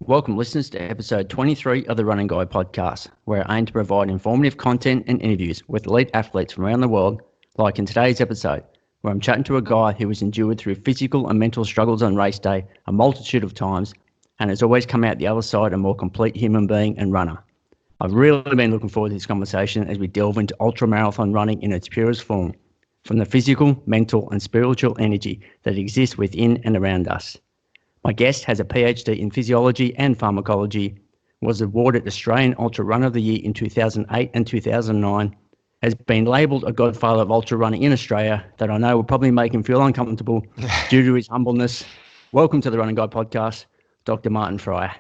Welcome, listeners, to episode 23 of the Running Guide podcast, where I aim to provide informative content and interviews with elite athletes from around the world, like in today's episode, where I'm chatting to a guy who has endured through physical and mental struggles on race day a multitude of times and has always come out the other side a more complete human being and runner. I've really been looking forward to this conversation as we delve into ultramarathon running in its purest form, from the physical, mental, and spiritual energy that exists within and around us. My guest has a PhD in physiology and pharmacology, was awarded Australian Ultra Runner of the Year in 2008 and 2009, has been labelled a godfather of ultra running in Australia that I know will probably make him feel uncomfortable due to his humbleness. Welcome to the Running Guide podcast, Dr. Martin Fryer.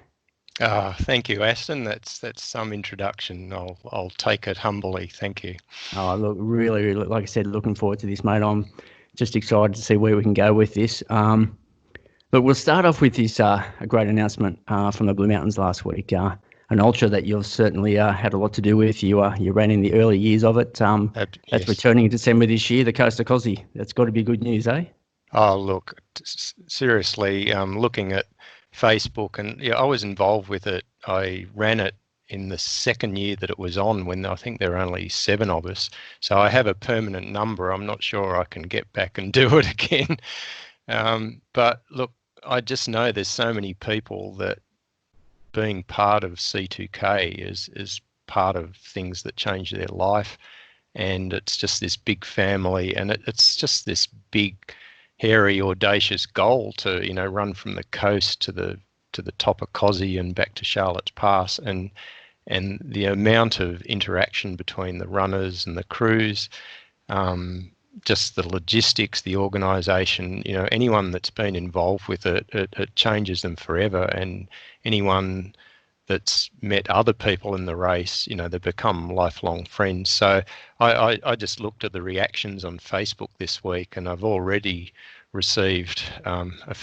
Thank you, Aston. That's some introduction. I'll take it humbly. Thank you. Oh, look, really, like I said, looking forward to this, mate. I'm just excited to see where we can go with this. But we'll start off with this a great announcement from the Blue Mountains last week. An ultra that you've certainly had a lot to do with. You ran in the early years of it. That's Yes. returning in December this year, the Coast of Cozzy. That's got to be good news, eh? Oh, look, seriously, looking at Facebook, and yeah, I was involved with it. I ran it in the second year that it was on, when I think there were only 7 of us. So I have a permanent number. I'm not sure I can get back and do it again. But look, I just know there's so many people that being part of C2K is part of things that change their life, and it's just this big family, and it's just this big, hairy, audacious goal to run from the coast to the top of Cozzy and back to Charlotte's Pass, and the amount of interaction between the runners and the crews. Just the logistics, the organisation, anyone that's been involved with it, it changes them forever. And anyone that's met other people in the race, they become lifelong friends. So I just looked at the reactions on Facebook this week, and I've already received a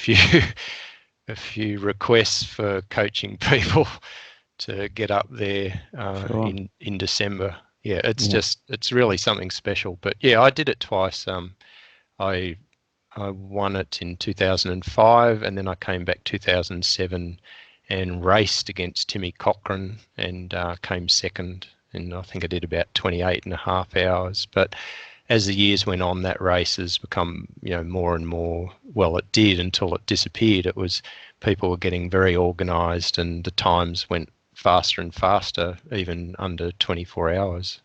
few requests for coaching people to get up there Sure. in December. Yeah, it's really something special. But yeah, I did it twice. I won it in 2005, and then I came back 2007 and raced against Timmy Cochran and came second. And I think I did about 28.5 hours. But as the years went on, that race has become more and more. Well, it did until it disappeared. It was people were getting very organised, and the times went faster and faster, even under 24 hours.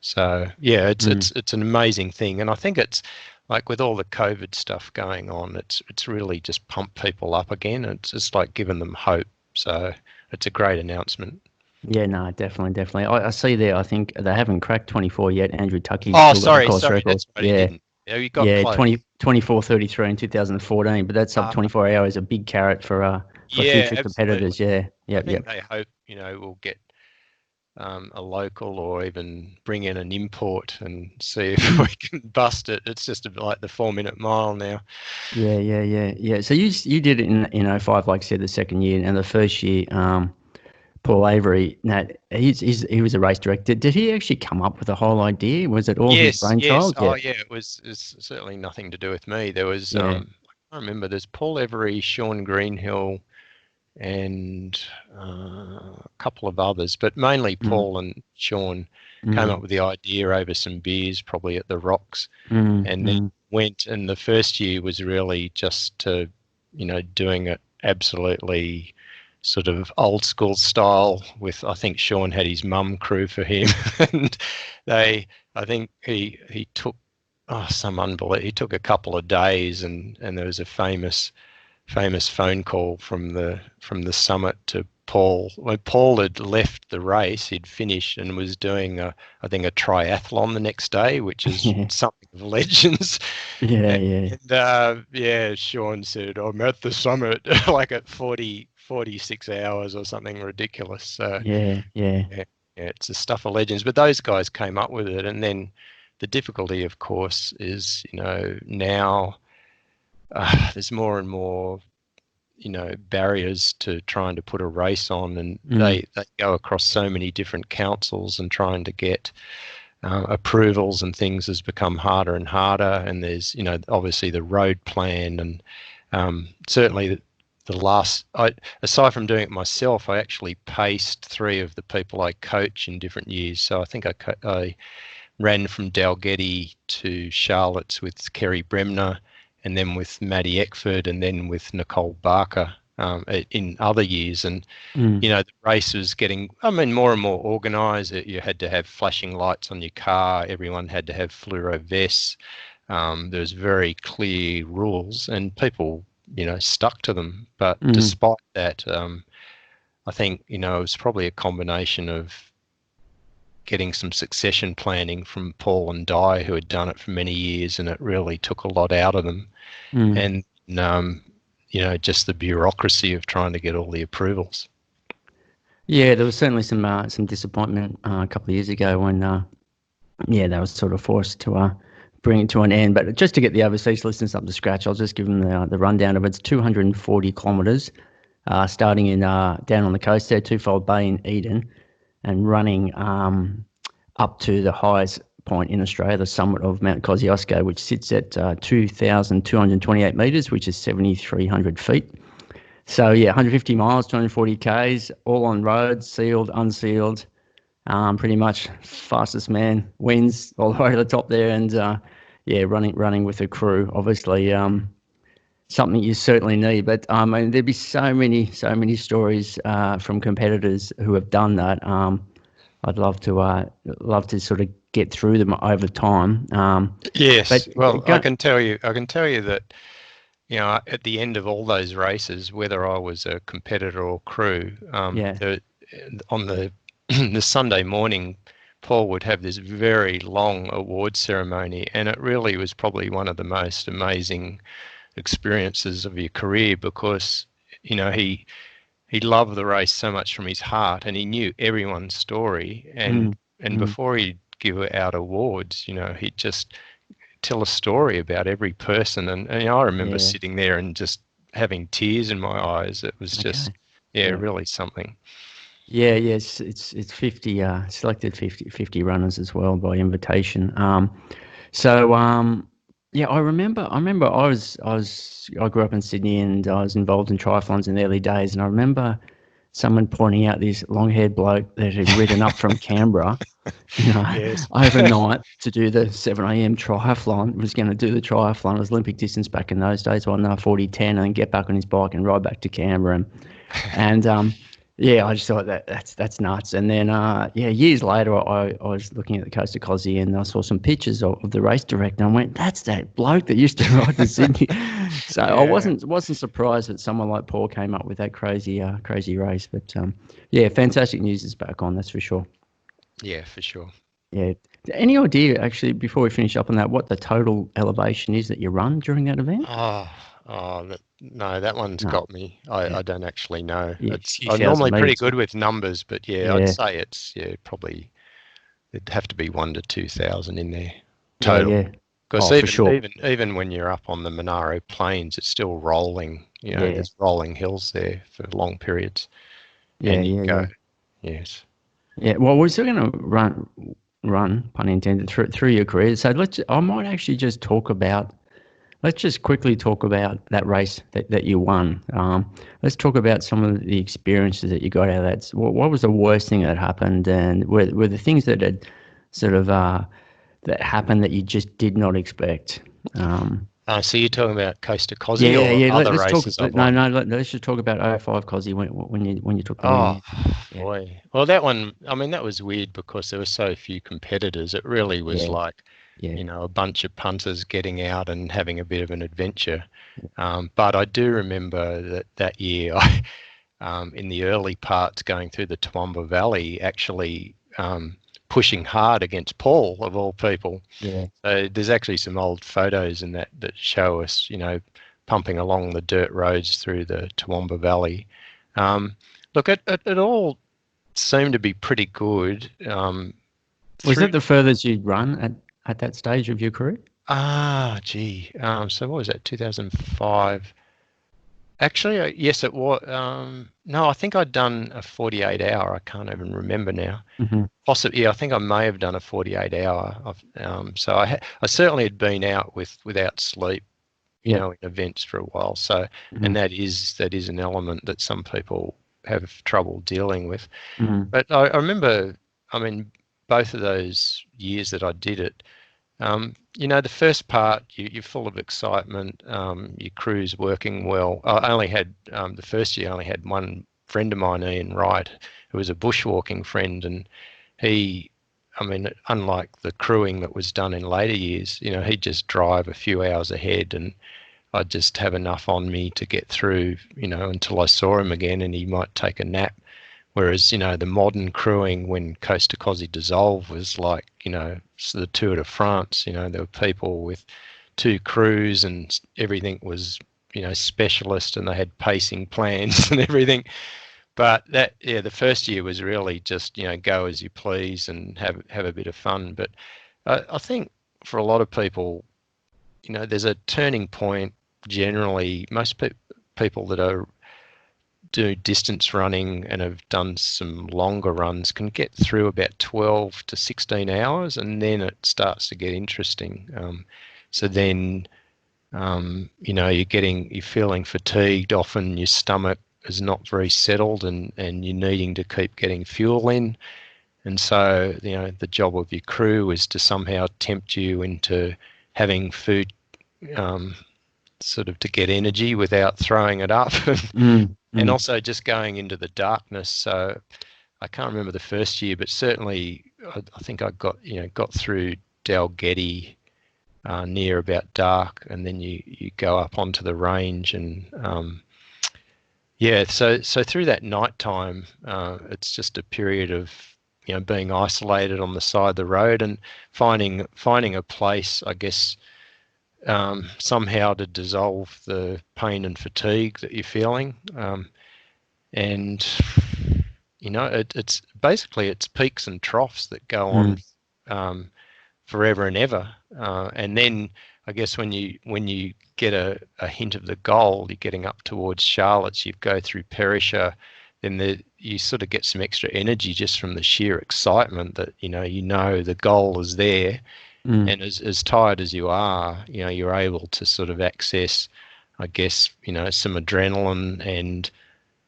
So yeah, it's an amazing thing, and I think it's like with all the COVID stuff going on, it's really just pumped people up again. It's just like giving them hope. So it's a great announcement. Yeah, no, definitely. I see there, I think they haven't cracked 24 yet. Andrew Tuckey's Oh, still got the sorry, course record. that's what he didn't. Yeah, you got close. 24:33 in 2014, but that's up 24 hours, a big carrot for future competitors. Yeah, I think they hope we'll get a local, or even bring in an import and see if we can bust it. It's just like the 4-minute mile now. Yeah. So you did it in 05, like I said, the second year, and the first year, Paul Avery. Now he was a race director. Did he actually come up with the whole idea? Was it all his brainchild? Yes. Oh yeah, it's certainly nothing to do with me. There was I remember there's Paul Avery, Sean Greenhill, and a couple of others, but mainly Paul and Sean came up with the idea over some beers, probably at the Rocks, and then went. And the first year was really just to, doing it absolutely sort of old school style. With, I think Sean had his mum crew for him, and I think he took he took a couple of days, and there was a famous phone call from the summit to Paul. When Paul had left the race, he'd finished and was doing a triathlon the next day, which is something of legends. And Sean said, "I'm at the summit," like at 46 hours or something ridiculous. So it's the stuff of legends. But those guys came up with it, and then the difficulty, of course, is now. There's more and more, barriers to trying to put a race on, and they go across so many different councils, and trying to get approvals and things has become harder and harder. And there's, obviously the road plan, and certainly aside from doing it myself, I actually paced three of the people I coach in different years. So I think I ran from Dalgety to Charlotte's with Kerry Bremner, and then with Maddie Eckford, and then with Nicole Barker in other years. And the race was getting, more and more organised. You had to have flashing lights on your car. Everyone had to have fluoro vests. There was very clear rules, and people, stuck to them. But despite that, I think, it was probably a combination of getting some succession planning from Paul and Di, who had done it for many years, and it really took a lot out of them. And, just the bureaucracy of trying to get all the approvals. Yeah, there was certainly some disappointment a couple of years ago when, they were sort of forced to bring it to an end. But just to get the overseas listeners up to scratch, I'll just give them the rundown of it. It's 240 kilometres, starting in down on the coast there, Twofold Bay in Eden, and running up to the highest point in Australia, the summit of Mount Kosciuszko, which sits at 2,228 metres, which is 7,300 feet. So, 150 miles, 240 Ks, all on roads, sealed, unsealed. Pretty much fastest man wins all the way to the top there. And, running with a crew, obviously something you certainly need. But, there'd be so many stories from competitors who have done that. I'd love to sort of get through them over time. Yes, well, I can tell you that, at the end of all those races, whether I was a competitor or crew, on the the Sunday morning, Paul would have this very long award ceremony, and it really was probably one of the most amazing experiences of your career, because he loved the race so much from his heart, and he knew everyone's story, and before he'd give out awards, he'd just tell a story about every person, and I remember sitting there and just having tears in my eyes. It was just really something. Yes, it's 50 selected 50 runners as well by invitation. I remember I grew up in Sydney, and I was involved in triathlons in the early days, and I remember someone pointing out this long-haired bloke that had ridden up from Canberra, overnight to do the 7 a.m. triathlon. Was going to do the triathlon. It was Olympic distance back in those days, 40:10, and then get back on his bike and ride back to Canberra. And I just thought that's nuts. And then years later, I was looking at the coast of Cosy, and I saw some pictures of the race director, and I went, "That's that bloke that used to ride to Sydney." So I wasn't surprised that someone like Paul came up with that crazy race. But fantastic news is back on, that's for sure. Yeah, for sure. Yeah. Any idea, actually, before we finish up on that, what the total elevation is that you run during that event? That one's got me. I don't actually know. Yeah, I'm normally pretty good with numbers, but I'd say it's probably it'd have to be 1,000 to 2,000 in there total. Because even when you're up on the Monaro Plains, it's still rolling. There's rolling hills there for long periods. Yes. Yeah. Well, we're still going to run, pun intended, through your career. So I might actually just let's just quickly talk about that race that you won. Let's talk about some of the experiences that you got out of that. What was the worst thing that happened, and were the things that had sort of that happened that you just did not expect? So you're talking about Coast of Cosy or other races? No. Let's just talk about 05 Cosy when you took the win. Boy. Well, that one, that was weird because there were so few competitors. It really was like, a bunch of punters getting out and having a bit of an adventure. But I do remember that year, in the early parts going through the Toowoomba Valley, actually pushing hard against Paul, of all people. Yeah. So there's actually some old photos in that show us, pumping along the dirt roads through the Toowoomba Valley. Look, it all seemed to be pretty good. Was that the furthest you'd run at that stage of your career? So what was that, 2005? Actually, yes, it was. No, I think I'd done a 48-hour. I can't even remember now. Mm-hmm. Possibly, I think I may have done a 48-hour. So I certainly had been out without sleep you know, in events for a while. So, and that is an element that some people have trouble dealing with. But I remember, I mean, both of those years that I did it, you know, the first part, you're full of excitement, your crew's working well. I only had, the first year I only had one friend of mine, Ian Wright, who was a bushwalking friend, and he, I mean, unlike the crewing that was done in later years, you know, he'd just drive a few hours ahead and I'd just have enough on me to get through, you know, until I saw him again, and he might take a nap. Whereas, you know, the modern crewing when Coast to Cosi dissolved was like, you know, the Tour de France. You know, there were people with two crews and everything was, you know, specialist, and they had pacing plans and everything. But that, yeah, the first year was really just, you know, go as you please and have a bit of fun. But I think for a lot of people, you know, there's a turning point. Generally, most people that are do distance running and have done some longer runs can get through about 12 to 16 hours, and then it starts to get interesting. So then, you know, you're feeling fatigued. Often your stomach is not very settled, and you're needing to keep getting fuel in. And so, you know, the job of your crew is to somehow tempt you into having food, sort of to get energy without throwing it up. And also just going into the darkness. So I can't remember the first year, but certainly I think I got through Dalgety near about dark, and then you go up onto the range, and so through that night time, it's just a period of, you know, being isolated on the side of the road and finding a place, I guess, somehow to dissolve the pain and fatigue that you're feeling. And, you know, it's basically it's peaks and troughs that go on forever and ever. And then I guess when you get a hint of the goal, you're getting up towards Charlotte's, you go through Perisher, then you sort of get some extra energy just from the sheer excitement that, you know the goal is there. And as tired as you are, you know, you're able to sort of access, I guess, you know, some adrenaline. And,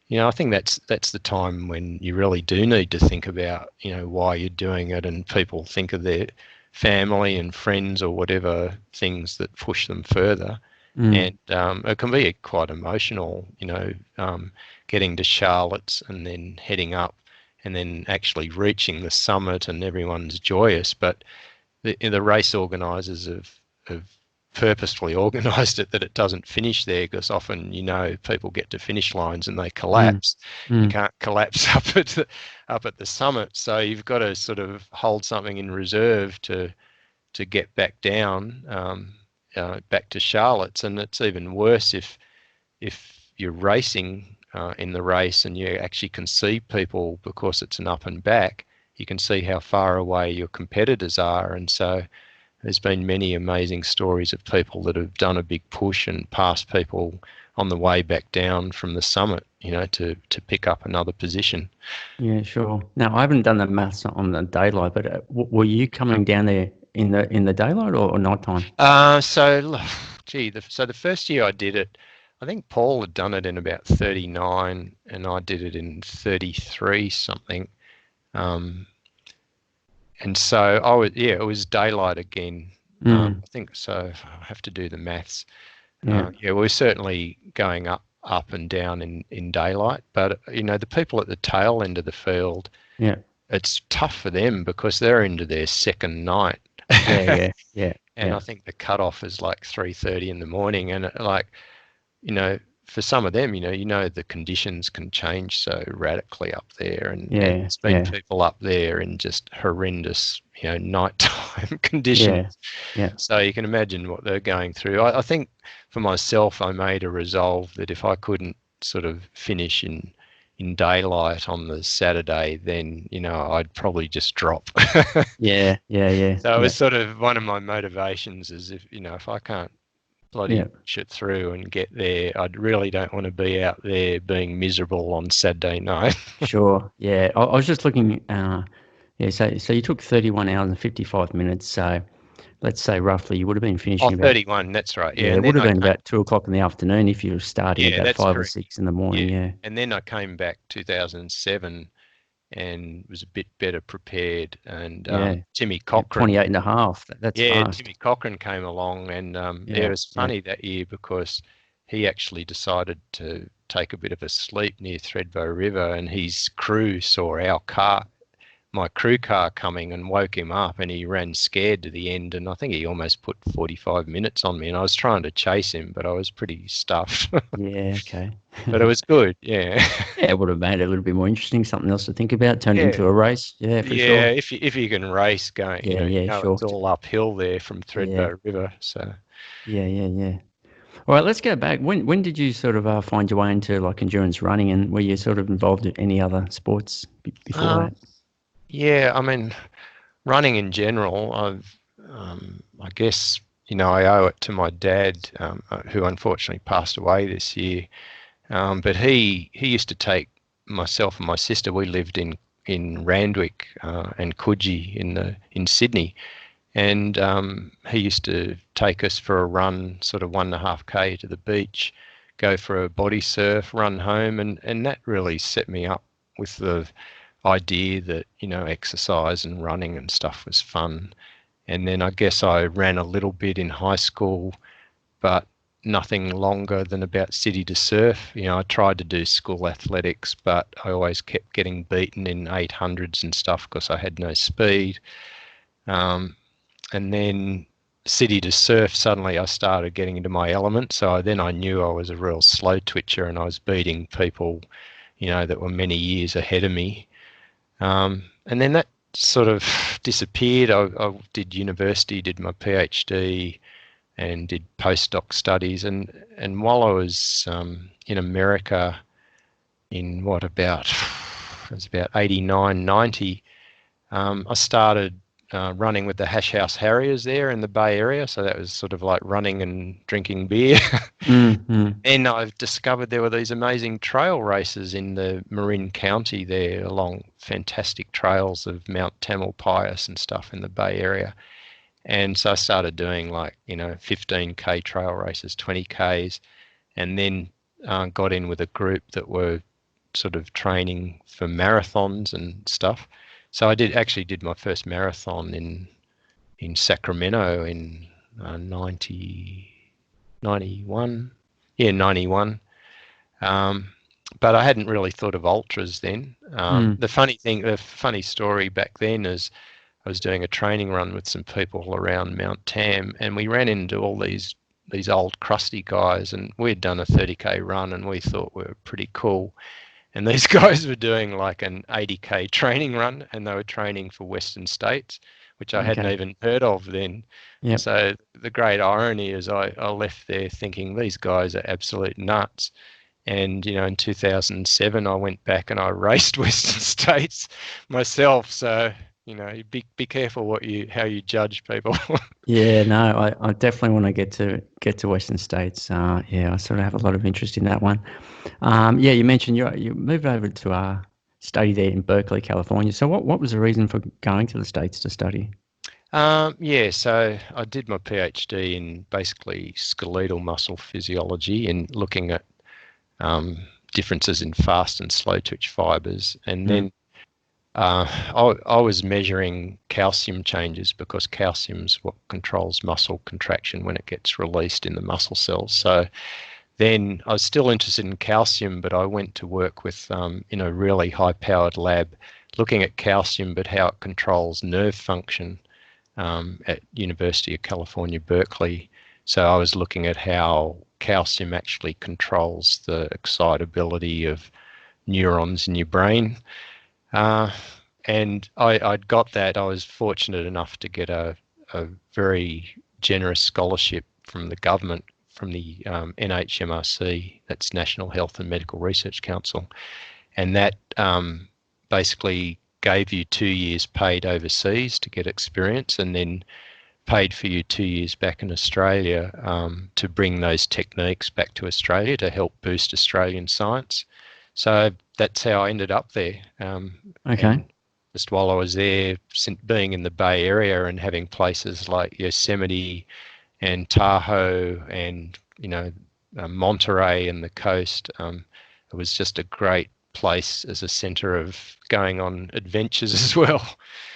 you know, I think that's the time when you really do need to think about, you know, why you're doing it. And people think of their family and friends or whatever things that push them further. And it can be quite emotional, you know, getting to Charlotte's and then heading up and then actually reaching the summit, and everyone's joyous. But the race organisers have purposefully organised it that it doesn't finish there, because often, you know, people get to finish lines and they collapse. You can't collapse up at the summit, so you've got to sort of hold something in reserve to get back down, back to Charlotte's. And it's even worse if you're racing in the race and you actually can see people, because it's an up and back. You can see how far away your competitors are. And so there's been many amazing stories of people that have done a big push and passed people on the way back down from the summit, you know, to pick up another position. Yeah, sure. Now, I haven't done the maths on the daylight, but were you coming down there in the daylight or nighttime? So the first year I did it, I think Paul had done it in about 39 and I did it in 33 something. And so it was daylight again. I think so. I have to do the maths. We're certainly going up and down in daylight, but, you know, the people at the tail end of the field, it's tough for them because they're into their second night. And I think the cutoff is like 3:30 in the morning, and you know, for some of them, you know, the conditions can change so radically up there, and it's been people up there in just horrendous, you know, nighttime conditions. So you can imagine what they're going through. I think for myself, I made a resolve that if I couldn't sort of finish in daylight on the Saturday, then, you know, I'd probably just drop. So it was sort of one of my motivations is if I can't bloody push it through and get there, I really don't want to be out there being miserable on Saturday night. Sure. Yeah. I was just looking. So you took 31 hours and 55 minutes. So let's say roughly, you would have been Oh, finishing about 31, that's right. Yeah, it and would then have I been came, about 2 o'clock in the afternoon if you were starting yeah, about that's 5 or correct. 6 in the morning. Yeah, Yeah, and then I came back 2007 and was a bit better prepared. And yeah, Timmy yeah. Cochran, 28 and a half. That's yeah, fast. Timmy Cochran came along, and it Yeah, was yeah. funny that year because he actually decided to take a bit of a sleep near Thredbo River, and his crew saw my crew car coming and woke him up, and he ran scared to the end, and I think he almost put 45 minutes on me, and I was trying to chase him, but I was pretty stuffed. Yeah, okay. But it was good, yeah. Yeah, it would have made it a little bit more interesting, something else to think about, turned it Yeah, into a race. Yeah, for yeah. sure. If you can race going, Yeah, yeah, sure. it's all uphill there from Yeah, Thredbo River. So yeah, yeah, yeah. All right, let's go back. When did you sort of find your way into like endurance running, and were you sort of involved in any other sports before uh, that? yeah, I mean, running in general, I guess, I owe it to my dad, who unfortunately passed away this year. But he used to take myself and my sister. We lived in Randwick and Coogee in Sydney, and he used to take us for a run, sort of 1.5 k to the beach, go for a body surf, run home, and that really set me up with the idea that exercise and running and stuff was fun. And then I guess I ran a little bit in high school, but nothing longer than about city to surf. I tried to do school athletics, but I always kept getting beaten in 800s and stuff because I had no speed. Um, and then city to surf, suddenly I started getting into my element. So then I knew I was a real slow twitcher, and I was beating people, that were many years ahead of me. And then that sort of disappeared. I did university, did my PhD, and did postdoc studies. And while I was in America in it was about 89, 90, I started running with the Hash House Harriers there in the Bay Area. So that was sort of like running and drinking beer. Mm-hmm. And I've discovered there were these amazing trail races in the Marin County there along fantastic trails of Mount Tamalpais and stuff in the Bay Area. And so I started doing 15K trail races, 20Ks, and then got in with a group that were sort of training for marathons and stuff. So I did my first marathon in Sacramento in 91. Yeah, 91. But I hadn't really thought of ultras then. Mm. The funny story back then is I was doing a training run with some people around Mount Tam, and we ran into all these old crusty guys, and we'd done a 30K run, and we thought we were pretty cool. And these guys were doing like an 80K training run, and they were training for Western States, which I hadn't Okay. even heard of then. Yep. So the great irony is I left there thinking these guys are absolute nuts. And, in 2007, I went back and I raced Western States myself. So, be careful how you judge people. Yeah, no, I definitely want to get to Western States. Yeah, I sort of have a lot of interest in that one. Yeah, you mentioned you moved over to study there in Berkeley, California. So what was the reason for going to the States to study? Yeah, so I did my PhD in basically skeletal muscle physiology and looking at differences in fast and slow twitch fibers. And Mm. then I was measuring calcium changes because calcium's what controls muscle contraction when it gets released in the muscle cells. So then I was still interested in calcium, but I went to work with in a really high-powered lab looking at calcium, but how it controls nerve function at University of California, Berkeley. So I was looking at how calcium actually controls the excitability of neurons in your brain. And I'd got that. I was fortunate enough to get a very generous scholarship from the government, from the NHMRC, that's National Health and Medical Research Council. And that basically gave you 2 years paid overseas to get experience, and then paid for you 2 years back in Australia to bring those techniques back to Australia to help boost Australian science. So that's how I ended up there. Okay. just while I was there, being in the Bay Area and having places like Yosemite and Tahoe and, Monterey and the coast. It was just a great place as a center of going on adventures as well.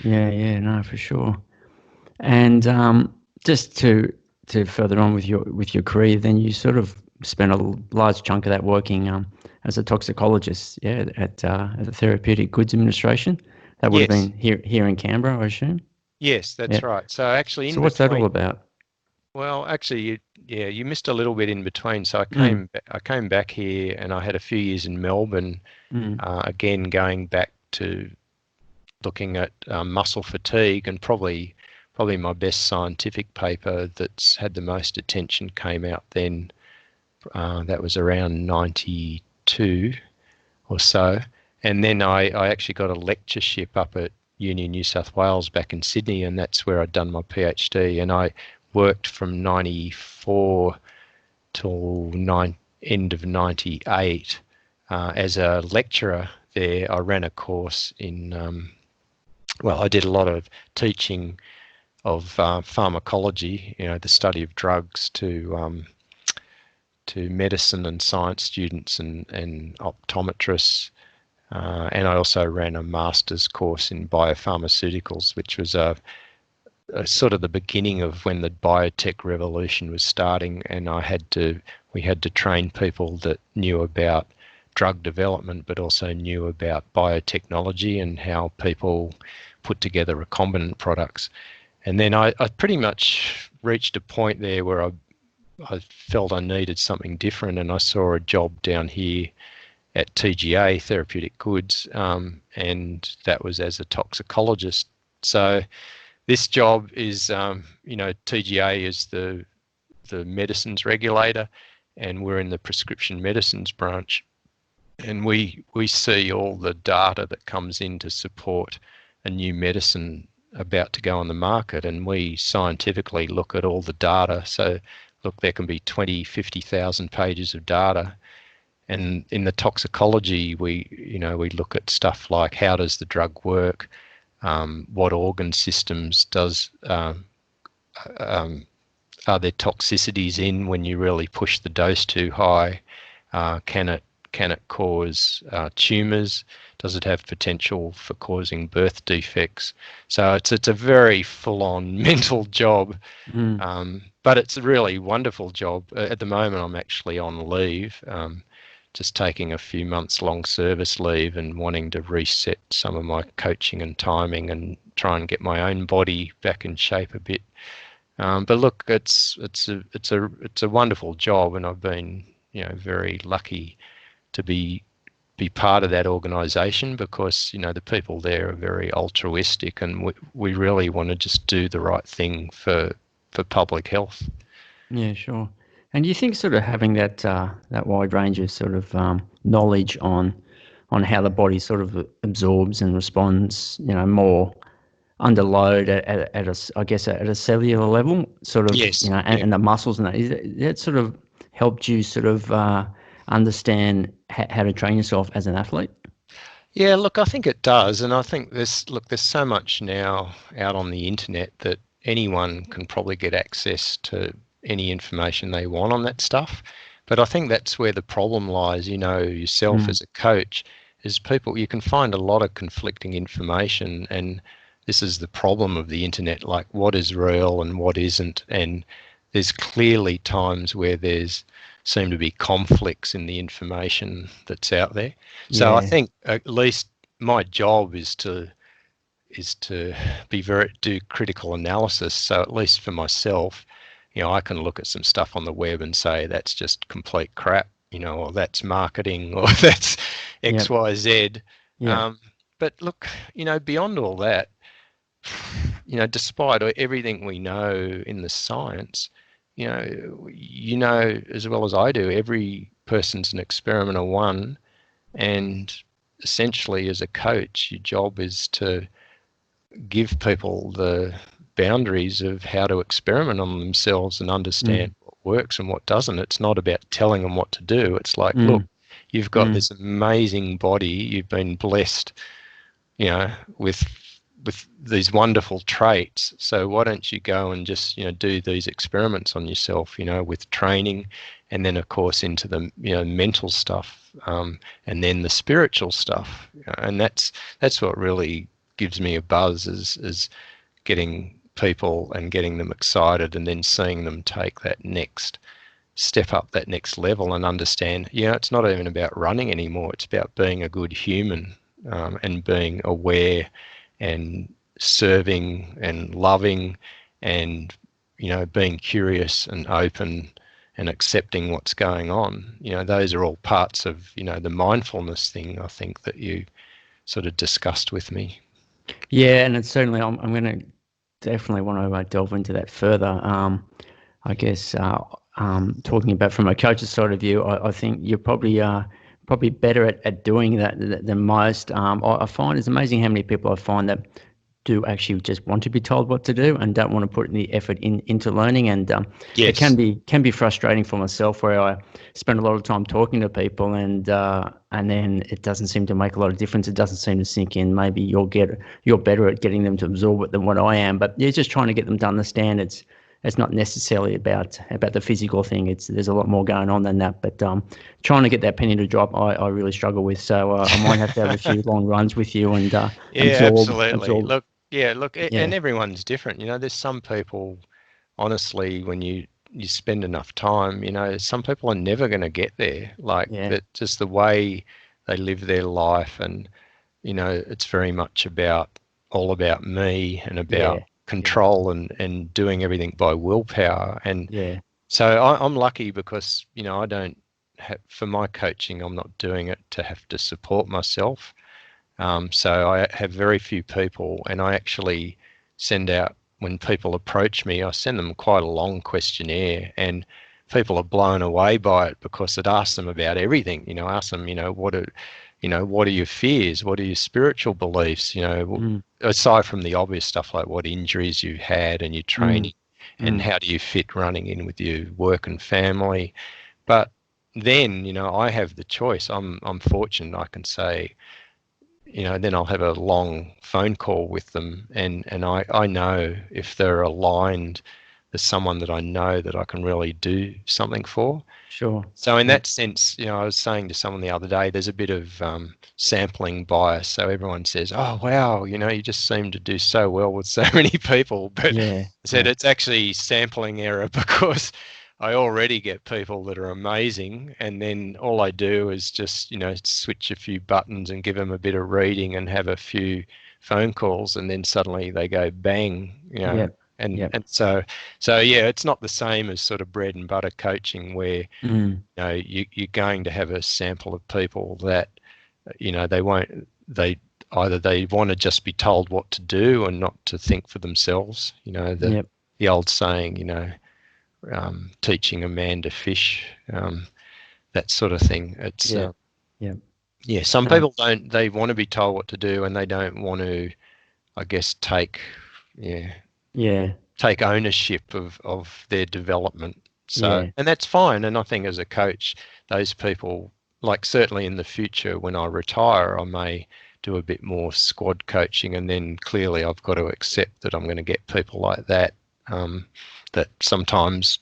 Yeah, no, for sure. And just to further on with your career, then you sort of spent a large chunk of that working as a toxicologist, at the Therapeutic Goods Administration. That would have Yes, been here in Canberra, I assume. yes, Yeah. that's right. So actually, So in what's that all between, about? well, actually, you missed a little bit in between. So Mm, I came back here, and I had a few years in Melbourne. mm, Again, going back to looking at muscle fatigue, and probably my best scientific paper that's had the most attention came out then. That was around 92 or so. And then I actually got a lectureship up at Uni New South Wales back in Sydney, and that's where I'd done my PhD. And I worked from 94 till end of 98 as a lecturer there. I ran a course in, I did a lot of teaching of pharmacology, the study of drugs to medicine and science students and optometrists. And I also ran a master's course in biopharmaceuticals, which was a sort of the beginning of when the biotech revolution was starting. And we had to train people that knew about drug development, but also knew about biotechnology and how people put together recombinant products. And then I pretty much reached a point there where I felt I needed something different, and I saw a job down here at TGA, Therapeutic Goods, and that was as a toxicologist. So this job is, TGA is the medicines regulator, and we're in the prescription medicines branch, and we see all the data that comes in to support a new medicine about to go on the market, and we scientifically look at all the data. So look, there can be 20, 50,000 pages of data. And in the toxicology, we look at stuff like how does the drug work, what organ systems are there toxicities in when you really push the dose too high? Can it cause tumours? Does it have potential for causing birth defects? So it's a very full-on mental job, but it's a really wonderful job. At the moment, I'm actually on leave, just taking a few months long service leave and wanting to reset some of my coaching and timing and try and get my own body back in shape a bit. But look, it's a wonderful job, and I've been very lucky to be part of that organisation, because the people there are very altruistic, and we really want to just do the right thing for public health. yeah, sure. And do you think sort of having that wide range of sort of knowledge on how the body sort of absorbs and responds, more under load at a cellular level, sort of, Yes. and the muscles and that sort of helped you sort of understand how to train yourself as an athlete? Yeah, look, I think it does. And I think there's so much now out on the internet that anyone can probably get access to any information they want on that stuff. But I think that's where the problem lies, yourself as a coach, is you can find a lot of conflicting information, and this is the problem of the internet, like what is real and what isn't. And there's clearly times where seem to be conflicts in the information that's out there. So I think at least my job is to do critical analysis. So at least for myself, I can look at some stuff on the web and say that's just complete crap, or that's marketing, or that's X, Y, Z. Yeah. But look, beyond all that, despite everything we know in the science, as well as I do, every person's an experiment of one, and essentially as a coach, your job is to give people the boundaries of how to experiment on themselves and understand what works and what doesn't. It's not about telling them what to do. It's like, look, you've got this amazing body. You've been blessed with these wonderful traits. So why don't you go and just, do these experiments on yourself, with training, and then of course into the, mental stuff, and then the spiritual stuff. And that's what really gives me a buzz, is getting people and getting them excited, and then seeing them take that next step up, that next level, and understand, it's not even about running anymore. It's about being a good human, and being aware and serving and loving, and being curious and open and accepting what's going on. Those are all parts of the mindfulness thing, I think, that you sort of discussed with me. Yeah, and it's certainly, I'm going to definitely want to delve into that further. I guess talking about from a coach's side of view, I think you're probably better at doing that than most. I find it's amazing how many people I find that do actually just want to be told what to do and don't want to put any effort into learning. And Yes. It can be frustrating for myself, where I spend a lot of time talking to people, and then it doesn't seem to make a lot of difference. It doesn't seem to sink in. Maybe you're better at getting them to absorb it than what I am, but you're just trying to get them to understand it's not necessarily about the physical thing. There's a lot more going on than that. But trying to get that penny to drop, I really struggle with. So I might have to have a few long runs with you and absolutely. absorb. And everyone's different. There's some people, honestly, when you spend enough time, some people are never going to get there. That, just the way they live their life, and it's very much all about me, and about control, and doing everything by willpower. And so I'm lucky, because I don't have, for my coaching, I'm not doing it to have to support myself. So I have very few people, and I actually send out, when people approach me, I send them quite a long questionnaire, and people are blown away by it, because it asks them about everything. Ask them, what are your fears? What are your spiritual beliefs? Aside from the obvious stuff like what injuries you've had and your training, and how do you fit running in with your work and family. But then, I have the choice. I'm fortunate. I can say, then I'll have a long phone call with them, and I know if they're aligned, there's someone that I know that I can really do something for. Sure. So in that sense, I was saying to someone the other day, there's a bit of sampling bias. So everyone says, oh, wow, you just seem to do so well with so many people. But I said it's actually sampling error, because I already get people that are amazing, and then all I do is just, switch a few buttons and give them a bit of reading and have a few phone calls, and then suddenly they go bang, And so it's not the same as sort of bread and butter coaching, where you're going to have a sample of people that they want to just be told what to do and not to think for themselves. The old saying, teaching a man to fish, that sort of thing. It's some people don't. They want to be told what to do, and they don't want to, I guess, take ownership of their development. So, and that's fine. And I think as a coach, those people, like, certainly in the future when I retire, I may do a bit more squad coaching, and then clearly I've got to accept that I'm going to get people like that, that sometimes,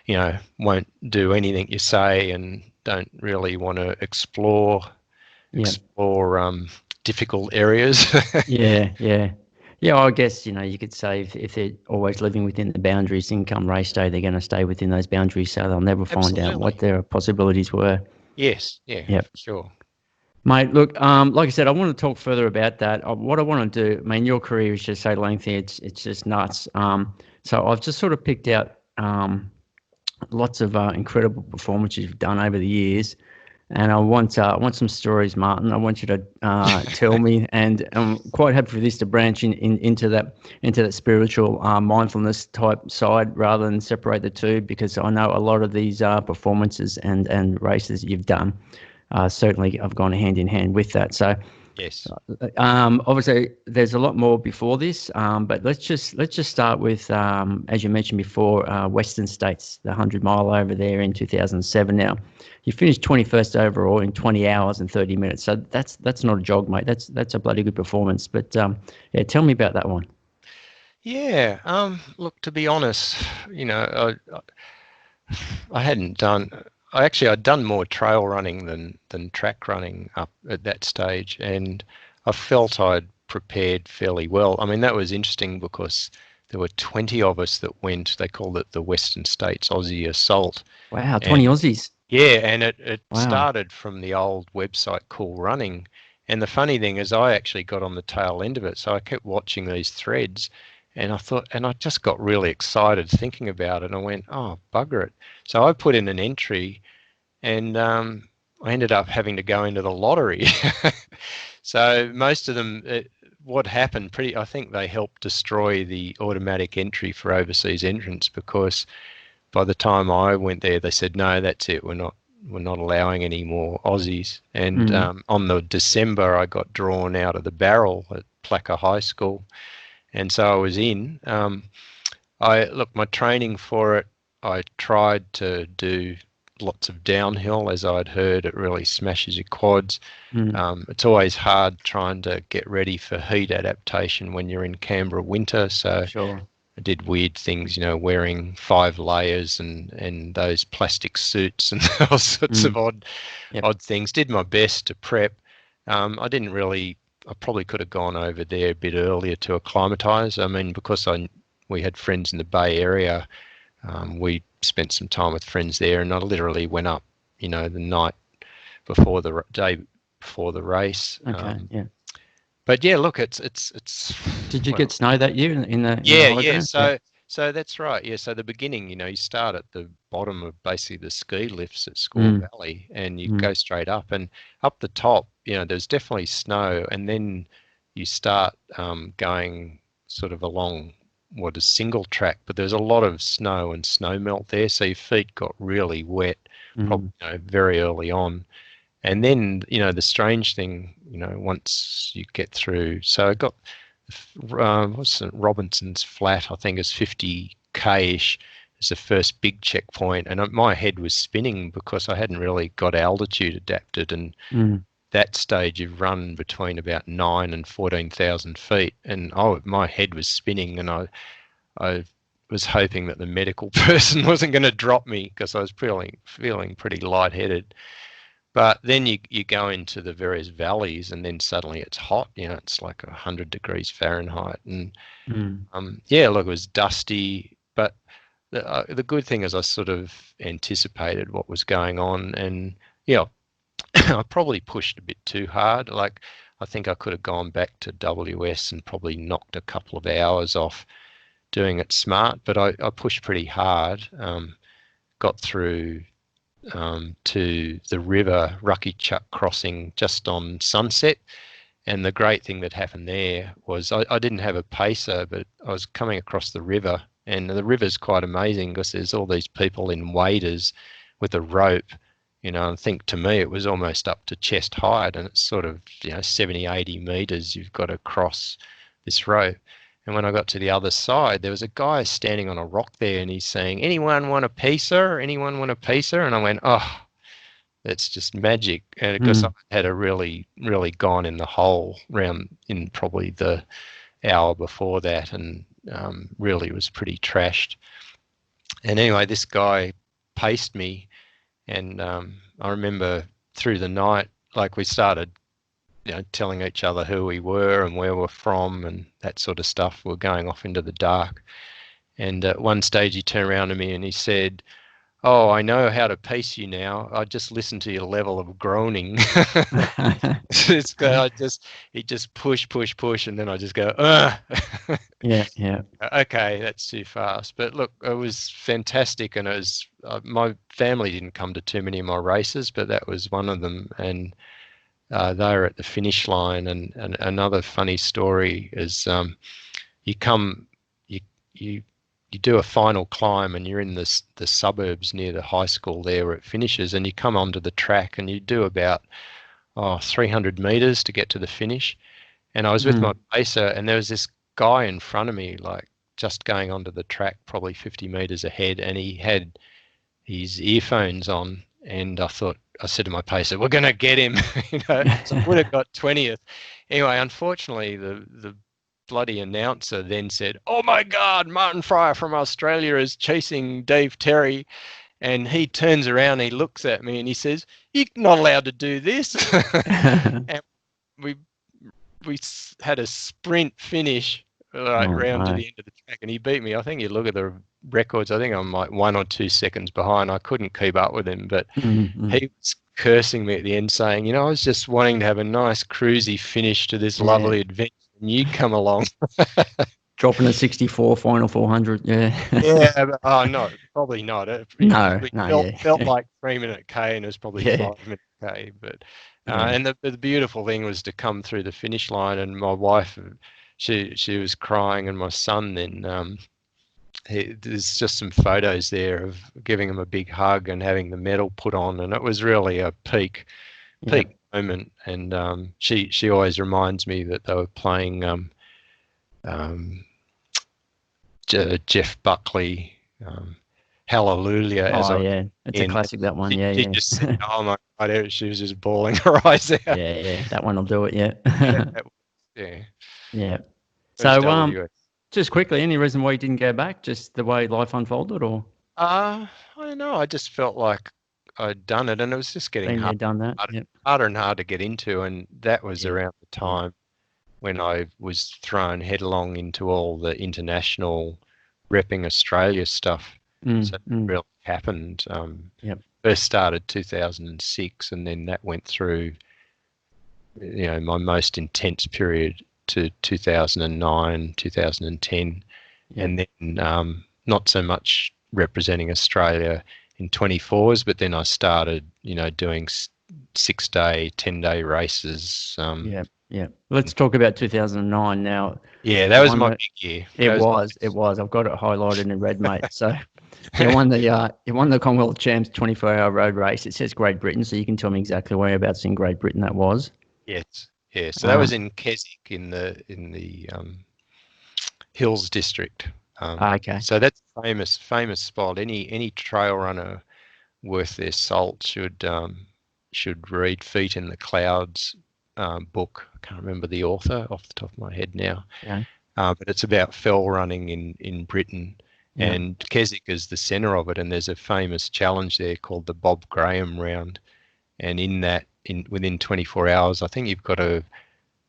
won't do anything you say, and don't really want to explore difficult areas. I guess, you could say if they're always living within the boundaries, income race day, they're going to stay within those boundaries, so they'll never find out what their possibilities were. Yes, sure. Mate, look, like I said, I want to talk further about that. What I want to do, I mean, your career is just so lengthy, it's just nuts. So I've just sort of picked out lots of incredible performances you've done over the years. And I want some stories, Martin. I want you to tell me, and I'm quite happy for this to branch into that spiritual mindfulness type side, rather than separate the two, because I know a lot of these performances and races you've done certainly have gone hand in hand with that. So Yes. Obviously, there's a lot more before this, but let's just start with, as you mentioned before, Western States, the 100 mile over there in 2007. Now, you finished 21st overall in 20 hours and 30 minutes. So that's not a jog, mate. That's a bloody good performance. But yeah, tell me about that one. Yeah. Look, to be honest, I hadn't done. I'd done more trail running than track running up at that stage, and I felt I'd prepared fairly well. I mean, that was interesting because there were 20 of us that went. They called it the Western States Aussie Assault, Wow, 20 and Aussies. yeah, and it Wow. started from the old website Cool Running. And the funny thing is, I actually got on the tail end of it, so I kept watching these threads, and I just got really excited thinking about it. And I went, oh, bugger it. So I put in an entry, and I ended up having to go into the lottery. So most of them, what happened, I think they helped destroy the automatic entry for overseas entrants, because by the time I went there, they said, no, that's it. We're not allowing any more Aussies. And Mm. on the December, I got drawn out of the barrel at Placker High School, and so I was in. My training for it, I tried to do lots of downhill. As I'd heard, it really smashes your quads. Mm. It's always hard trying to get ready for heat adaptation when you're in Canberra winter. So Sure. I did weird things, wearing 5 layers and those plastic suits and all sorts of Mm. Yep. odd things. Did my best to prep. I didn't really. I probably could have gone over there a bit earlier to acclimatise. I mean, because we had friends in the Bay Area, we spent some time with friends there, and I literally went up, the night before the day before the race. Okay. Yeah. But yeah, look, it's Did you well, get snow that year in the yeah, holiday yeah. ground? Yeah. So that's right. Yeah. So the beginning, you start at the bottom of basically the ski lifts at Squaw Mm. Valley, and you Mm. go straight up, and up the top, there's definitely snow, and then you start going sort of along what is single track, but there's a lot of snow and snow melt there, so your feet got really wet, probably Mm. very early on. And then, the strange thing, once you get through, so I got, what's it, Robinson's Flat, I think is 50k-ish, is the first big checkpoint. And my head was spinning because I hadn't really got altitude adapted. And Mm. that stage you've run between about 9 and 14,000 feet. And my head was spinning, and I was hoping that the medical person wasn't going to drop me, because I was feeling pretty lightheaded. But then you go into the various valleys, and then suddenly it's hot. It's like 100 degrees Fahrenheit, and Mm. yeah, look, it was dusty. But the good thing is I sort of anticipated what was going on, and yeah, I probably pushed a bit too hard. Like, I think I could have gone back to WS and probably knocked a couple of hours off doing it smart, but I pushed pretty hard. Got through to the river Ruckychuck crossing just on sunset. And the great thing that happened there was I didn't have a pacer, but I was coming across the river, and the river's quite amazing because there's all these people in waders with a rope, I think to me it was almost up to chest height, and it's sort of, 70, 80 meters you've got to cross this rope. And when I got to the other side, there was a guy standing on a rock there, and he's saying, anyone want a pizza? Anyone want a pizza? And I went, oh, that's just magic. And because I Mm. had a really, really gone in the hole round in probably the hour before that, and really was pretty trashed. And anyway, this guy paced me, and I remember through the night, like we started, telling each other who we were and where we're from and that sort of stuff. We're going off into the dark. And at one stage he turned around to me and he said, oh, I know how to pace you now. I just listen to your level of groaning. He just push, and then I just go, ugh. Yeah. Yeah. Okay, that's too fast. But look, it was fantastic, and it was my family didn't come to too many of my races, but that was one of them, and they were at the finish line. And another funny story is you come, you you you do a final climb, and you're in the suburbs near the high school there where it finishes, and you come onto the track, and you do about, 300 meters to get to the finish. And I was with my pacer, and there was this guy in front of me, like just going onto the track, probably 50 meters ahead, and he had his earphones on. And I said to my pacer, "We're going to get him." So I would have got 20th. Anyway, unfortunately, the bloody announcer then said, "Oh my God, Martin Fryer from Australia is chasing Dave Terry." And he turns around, he looks at me, and he says, "You're not allowed to do this." And we had a sprint finish round to the end of the track, and he beat me. I think you look at the records, I think I'm like 1 or 2 seconds behind. I couldn't keep up with him, but he was cursing me at the end, saying, I was just wanting to have a nice cruisy finish to this lovely adventure, and you come along. Dropping a 64 final 400, Yeah, but, no, probably not. It felt like 3-minute K, and it was probably 5-minute K. But and the beautiful thing was to come through the finish line, and my wife, she was crying, and my son then. There's just some photos there of giving him a big hug and having the medal put on, and it was really a peak moment. And she always reminds me that they were playing. Jeff Buckley, Hallelujah. It's a classic, that one. She just said, "Oh my God," she was just bawling her eyes out. That one will do it. Yeah. So just quickly, any reason why you didn't go back? Just the way life unfolded, or? I don't know. I just felt like I'd done it, and it was just getting harder and harder to get into, and that was around the time when I was thrown headlong into all the international repping Australia stuff. So it really happened. First started 2006, and then that went through, my most intense period to 2009, 2010, and then not so much representing Australia in 24s, but then I started, doing 6-day, 10-day races. Let's talk about 2009 now. Yeah, that was my big year. It was. I've got it highlighted in red, mate. So you won the Commonwealth Champs 24-hour road race. It says Great Britain, so you can tell me exactly whereabouts in Great Britain that was. Yes. Yeah. So that was in Keswick in the Hills District. Okay. So that's a famous spot. Any trail runner worth their salt should read Feet in the Clouds book. I can't remember the author off the top of my head now. But it's about fell running in Britain, and Keswick is the centre of it. And there's a famous challenge there called the Bob Graham Round, and within 24 hours, I think you've got to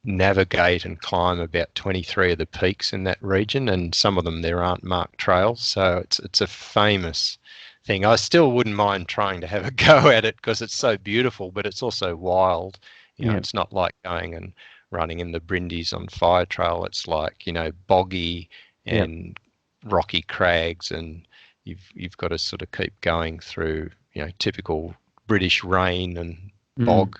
navigate and climb about 23 of the peaks in that region, and some of them there aren't marked trails. So it's a famous thing. I still wouldn't mind trying to have a go at it because it's so beautiful, but it's also wild. It's not like going and running in the Brindis on Fire Trail. It's like, boggy and rocky crags, and you've got to sort of keep going through, typical British rain and bog.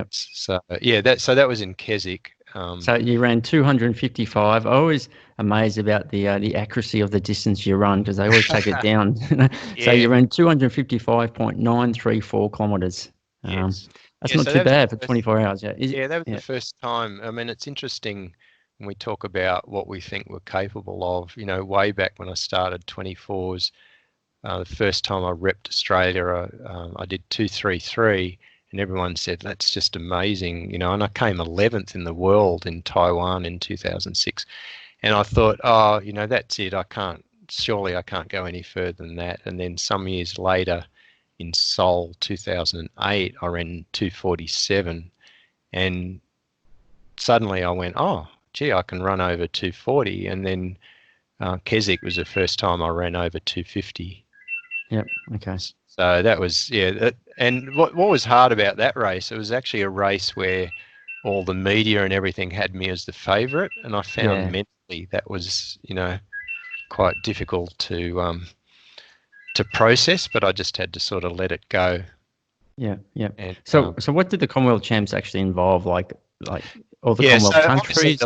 So that was in Keswick. So you ran 255. I always amazed about the accuracy of the distance you run, because they always take it down. So you ran 255.934 kilometres. That's not too bad for 24 hours. That was the first time. I mean, it's interesting when we talk about what we think we're capable of. Way back when I started 24s, the first time I repped Australia, I did 233, and everyone said, "That's just amazing," and I came 11th in the world in Taiwan in 2006. And I thought, that's it. Surely I can't go any further than that. And then some years later, in Seoul 2008, I ran 247, and suddenly I went, "Oh, gee, I can run over 240." And then Keswick was the first time I ran over 250. Okay. So that was and what was hard about that race? It was actually a race where all the media and everything had me as the favourite, and I found mentally that was quite difficult to process, but I just had to sort of let it go. And, so what did the Commonwealth Champs actually involve? Like all the Commonwealth countries?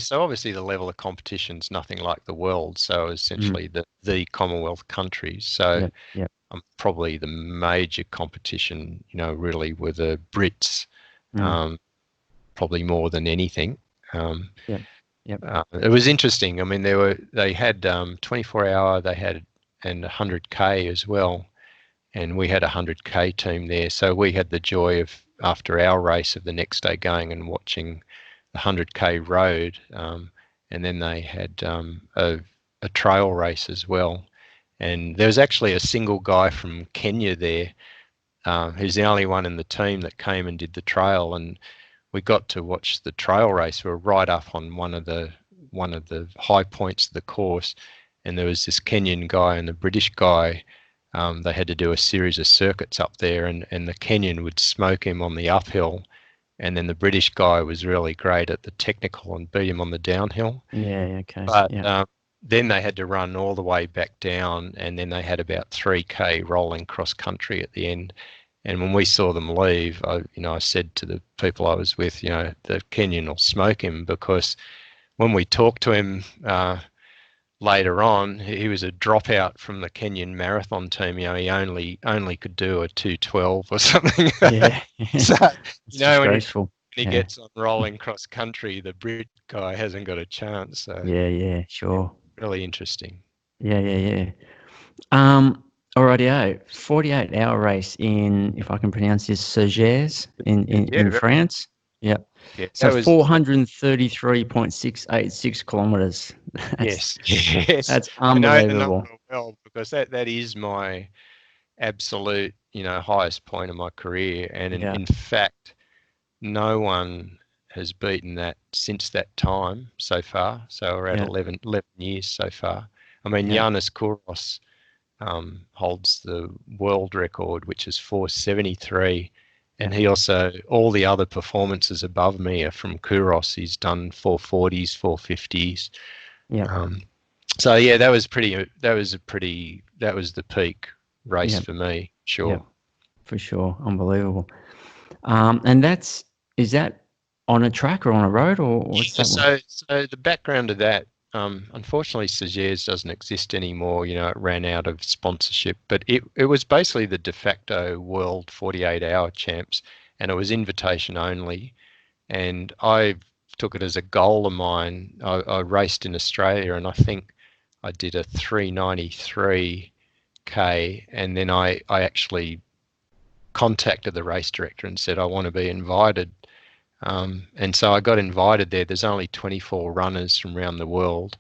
So obviously the level of competition's nothing like the world. So essentially the Commonwealth countries. So probably the major competition, really were the Brits probably more than anything. Yep. Yep. It was interesting. I mean, they had 24-hour, they had and 100K as well, and we had a 100K team there. So we had the joy of, after our race, of the next day going and watching the 100K road, and then they had a trail race as well. And there was actually a single guy from Kenya there, who's the only one in the team that came and did the trail, and we got to watch the trail race. We were right up on one of the high points of the course, and there was this Kenyan guy and the British guy. They had to do a series of circuits up there, and the Kenyan would smoke him on the uphill, and then the British guy was really great at the technical and beat him on the downhill. Yeah. Okay. But Yeah. then they had to run all the way back down, and then they had about 3K rolling cross country at the end. And when we saw them leave, I said to the people I was with, the Kenyan will smoke him, because when we talked to him later on, he was a dropout from the Kenyan marathon team. He only could do a 2:12 or something. Yeah. So It's disgraceful. when he gets on rolling cross country, the Brit guy hasn't got a chance. So Yeah. Sure. really interesting. Yeah. Alrighty, 48-hour race in, if I can pronounce this, Sergers in France. Yep. Yeah, So 433.686 kilometers. Yes. That's unbelievable. I know the number well, because that is my absolute, highest point of my career. And in fact, no one has beaten that since that time so far. So we're at 11 years so far. I mean, Yannis Kouros holds the world record, which is 473. And he also, all the other performances above me are from Kouros. He's done 440s, 450s. Yeah. So yeah, that was the peak race for me. Sure. Yep. For sure. Unbelievable. And is that on a track or on a road, or what's that? So the background of that, unfortunately, Sagers doesn't exist anymore. It ran out of sponsorship, but it was basically the de facto world 48-hour champs, and it was invitation only. And I took it as a goal of mine. I raced in Australia, and I think I did a 393K, and then I actually contacted the race director and said, I want to be invited. And so I got invited there. There's only 24 runners from around the world,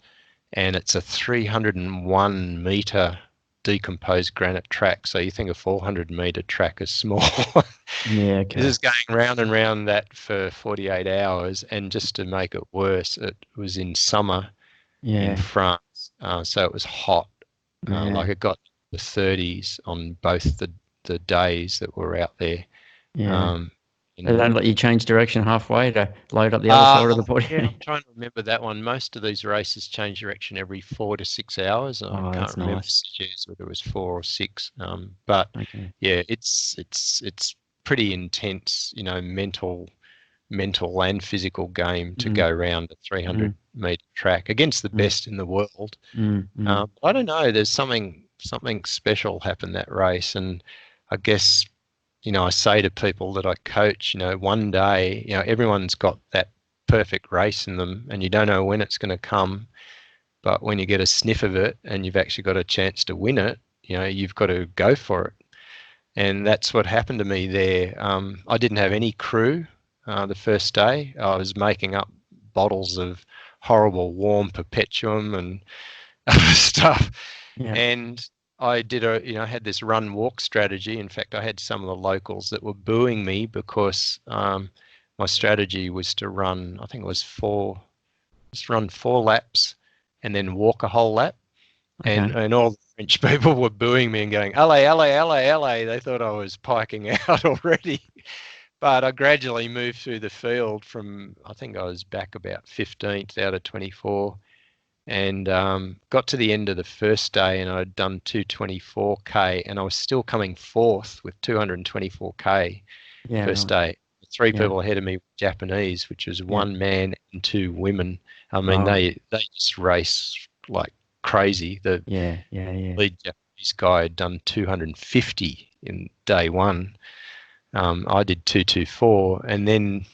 and it's a 301 metre decomposed granite track. So you think a 400 metre track is small. Yeah, okay. This is going round and round that for 48 hours, and just to make it worse, it was in summer in France, so it was hot. Like it got the 30s on both the days that we're out there. They don't let you change direction halfway to load up the other side of the body. Yeah, I'm trying to remember that one. Most of these races change direction every 4 to 6 hours. I can't remember whether it was 4 or 6. But yeah, it's pretty intense, mental and physical game to go around a 300 meter track against the best in the world. I don't know. There's something special happened that race, and I guess. I say to people that I coach, one day, everyone's got that perfect race in them, and you don't know when it's going to come. But when you get a sniff of it and you've actually got a chance to win it, you've got to go for it. And that's what happened to me there. I didn't have any crew the first day. I was making up bottles of horrible warm Perpetuum and other stuff. Yeah. And I did I had this run walk strategy. In fact, I had some of the locals that were booing me because my strategy was to run, I think it was run 4 laps and then walk a whole lap. Okay. And all the French people were booing me and going, allez, allez, allez, allez. They thought I was piking out already. But I gradually moved through the field from, I think I was back about 15th out of 24. And got to the end of the first day, and I'd done 224K, and I was still coming 4th with 224K first day. 3 people ahead of me were Japanese, which was 1 man and 2 women. I mean, they just race like crazy. The lead Japanese guy had done 250 in day 1. I did 2:24, and then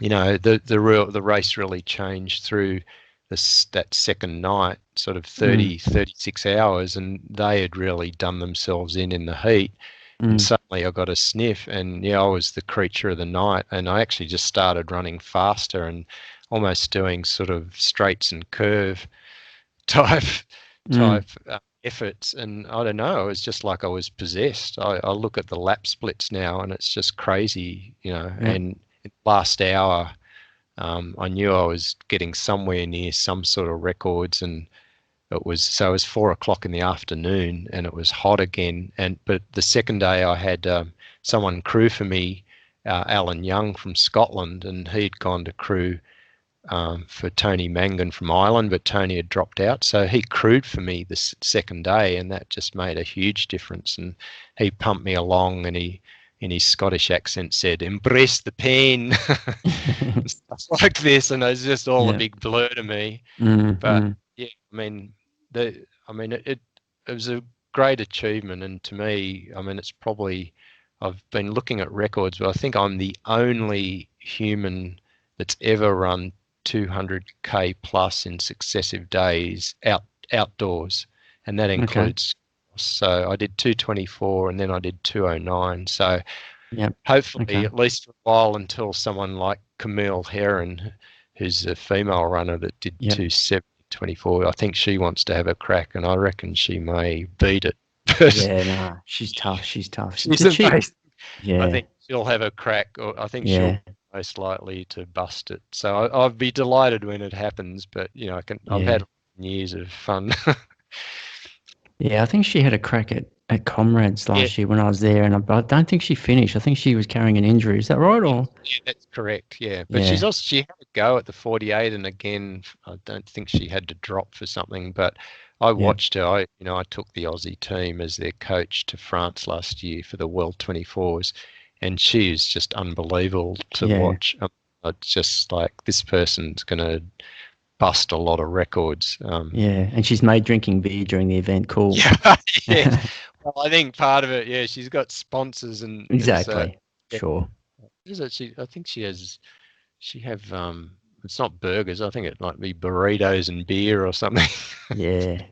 the race really changed through that second night, sort of 36 hours, and they had really done themselves in the heat. And suddenly I got a sniff, and I was the creature of the night, and I actually just started running faster and almost doing sort of straights and curve type efforts. And I don't know, it was just like I was possessed. I look at the lap splits now, and it's just crazy, and last hour, I knew I was getting somewhere near some sort of records, and it was 4 o'clock in the afternoon, and it was hot again. But the second day I had someone crew for me, Alan Young from Scotland, and he'd gone to crew for Tony Mangan from Ireland, but Tony had dropped out, so he crewed for me the second day, and that just made a huge difference. And he pumped me along, and he, in his Scottish accent, said, "Embrace the pain," stuff like this, and it was just all a big blur to me. But yeah, I mean, it was a great achievement, and to me, I mean, it's probably, I've been looking at records, but I think I'm the only human that's ever run 200k plus in successive days outdoors, and that includes. So I did 2:24, and then I did 2:09. So hopefully, at least for a while, until someone like Camille Heron, who's a female runner that did 2:7:24, I think she wants to have a crack, and I reckon she may beat it. She's tough. She's amazing. I think she'll have a crack, or I think she'll be most likely to bust it. So I'll be delighted when it happens. But I've had years of fun. Yeah, I think she had a crack at Comrades last year when I was there, and I don't think she finished. I think she was carrying an injury. Is that right? Or yeah, that's correct. Yeah, but she had a go at the 48, and again, I don't think she had to drop for something. But I watched her. I took the Aussie team as their coach to France last year for the World 24s, and she is just unbelievable to watch. It's just like, this person's going to bust a lot of records. And she's made drinking beer during the event cool. Well, I think part of it, she's got sponsors and exactly. Sure. I think she have it's not burgers. I think it might be burritos and beer or something. Yeah.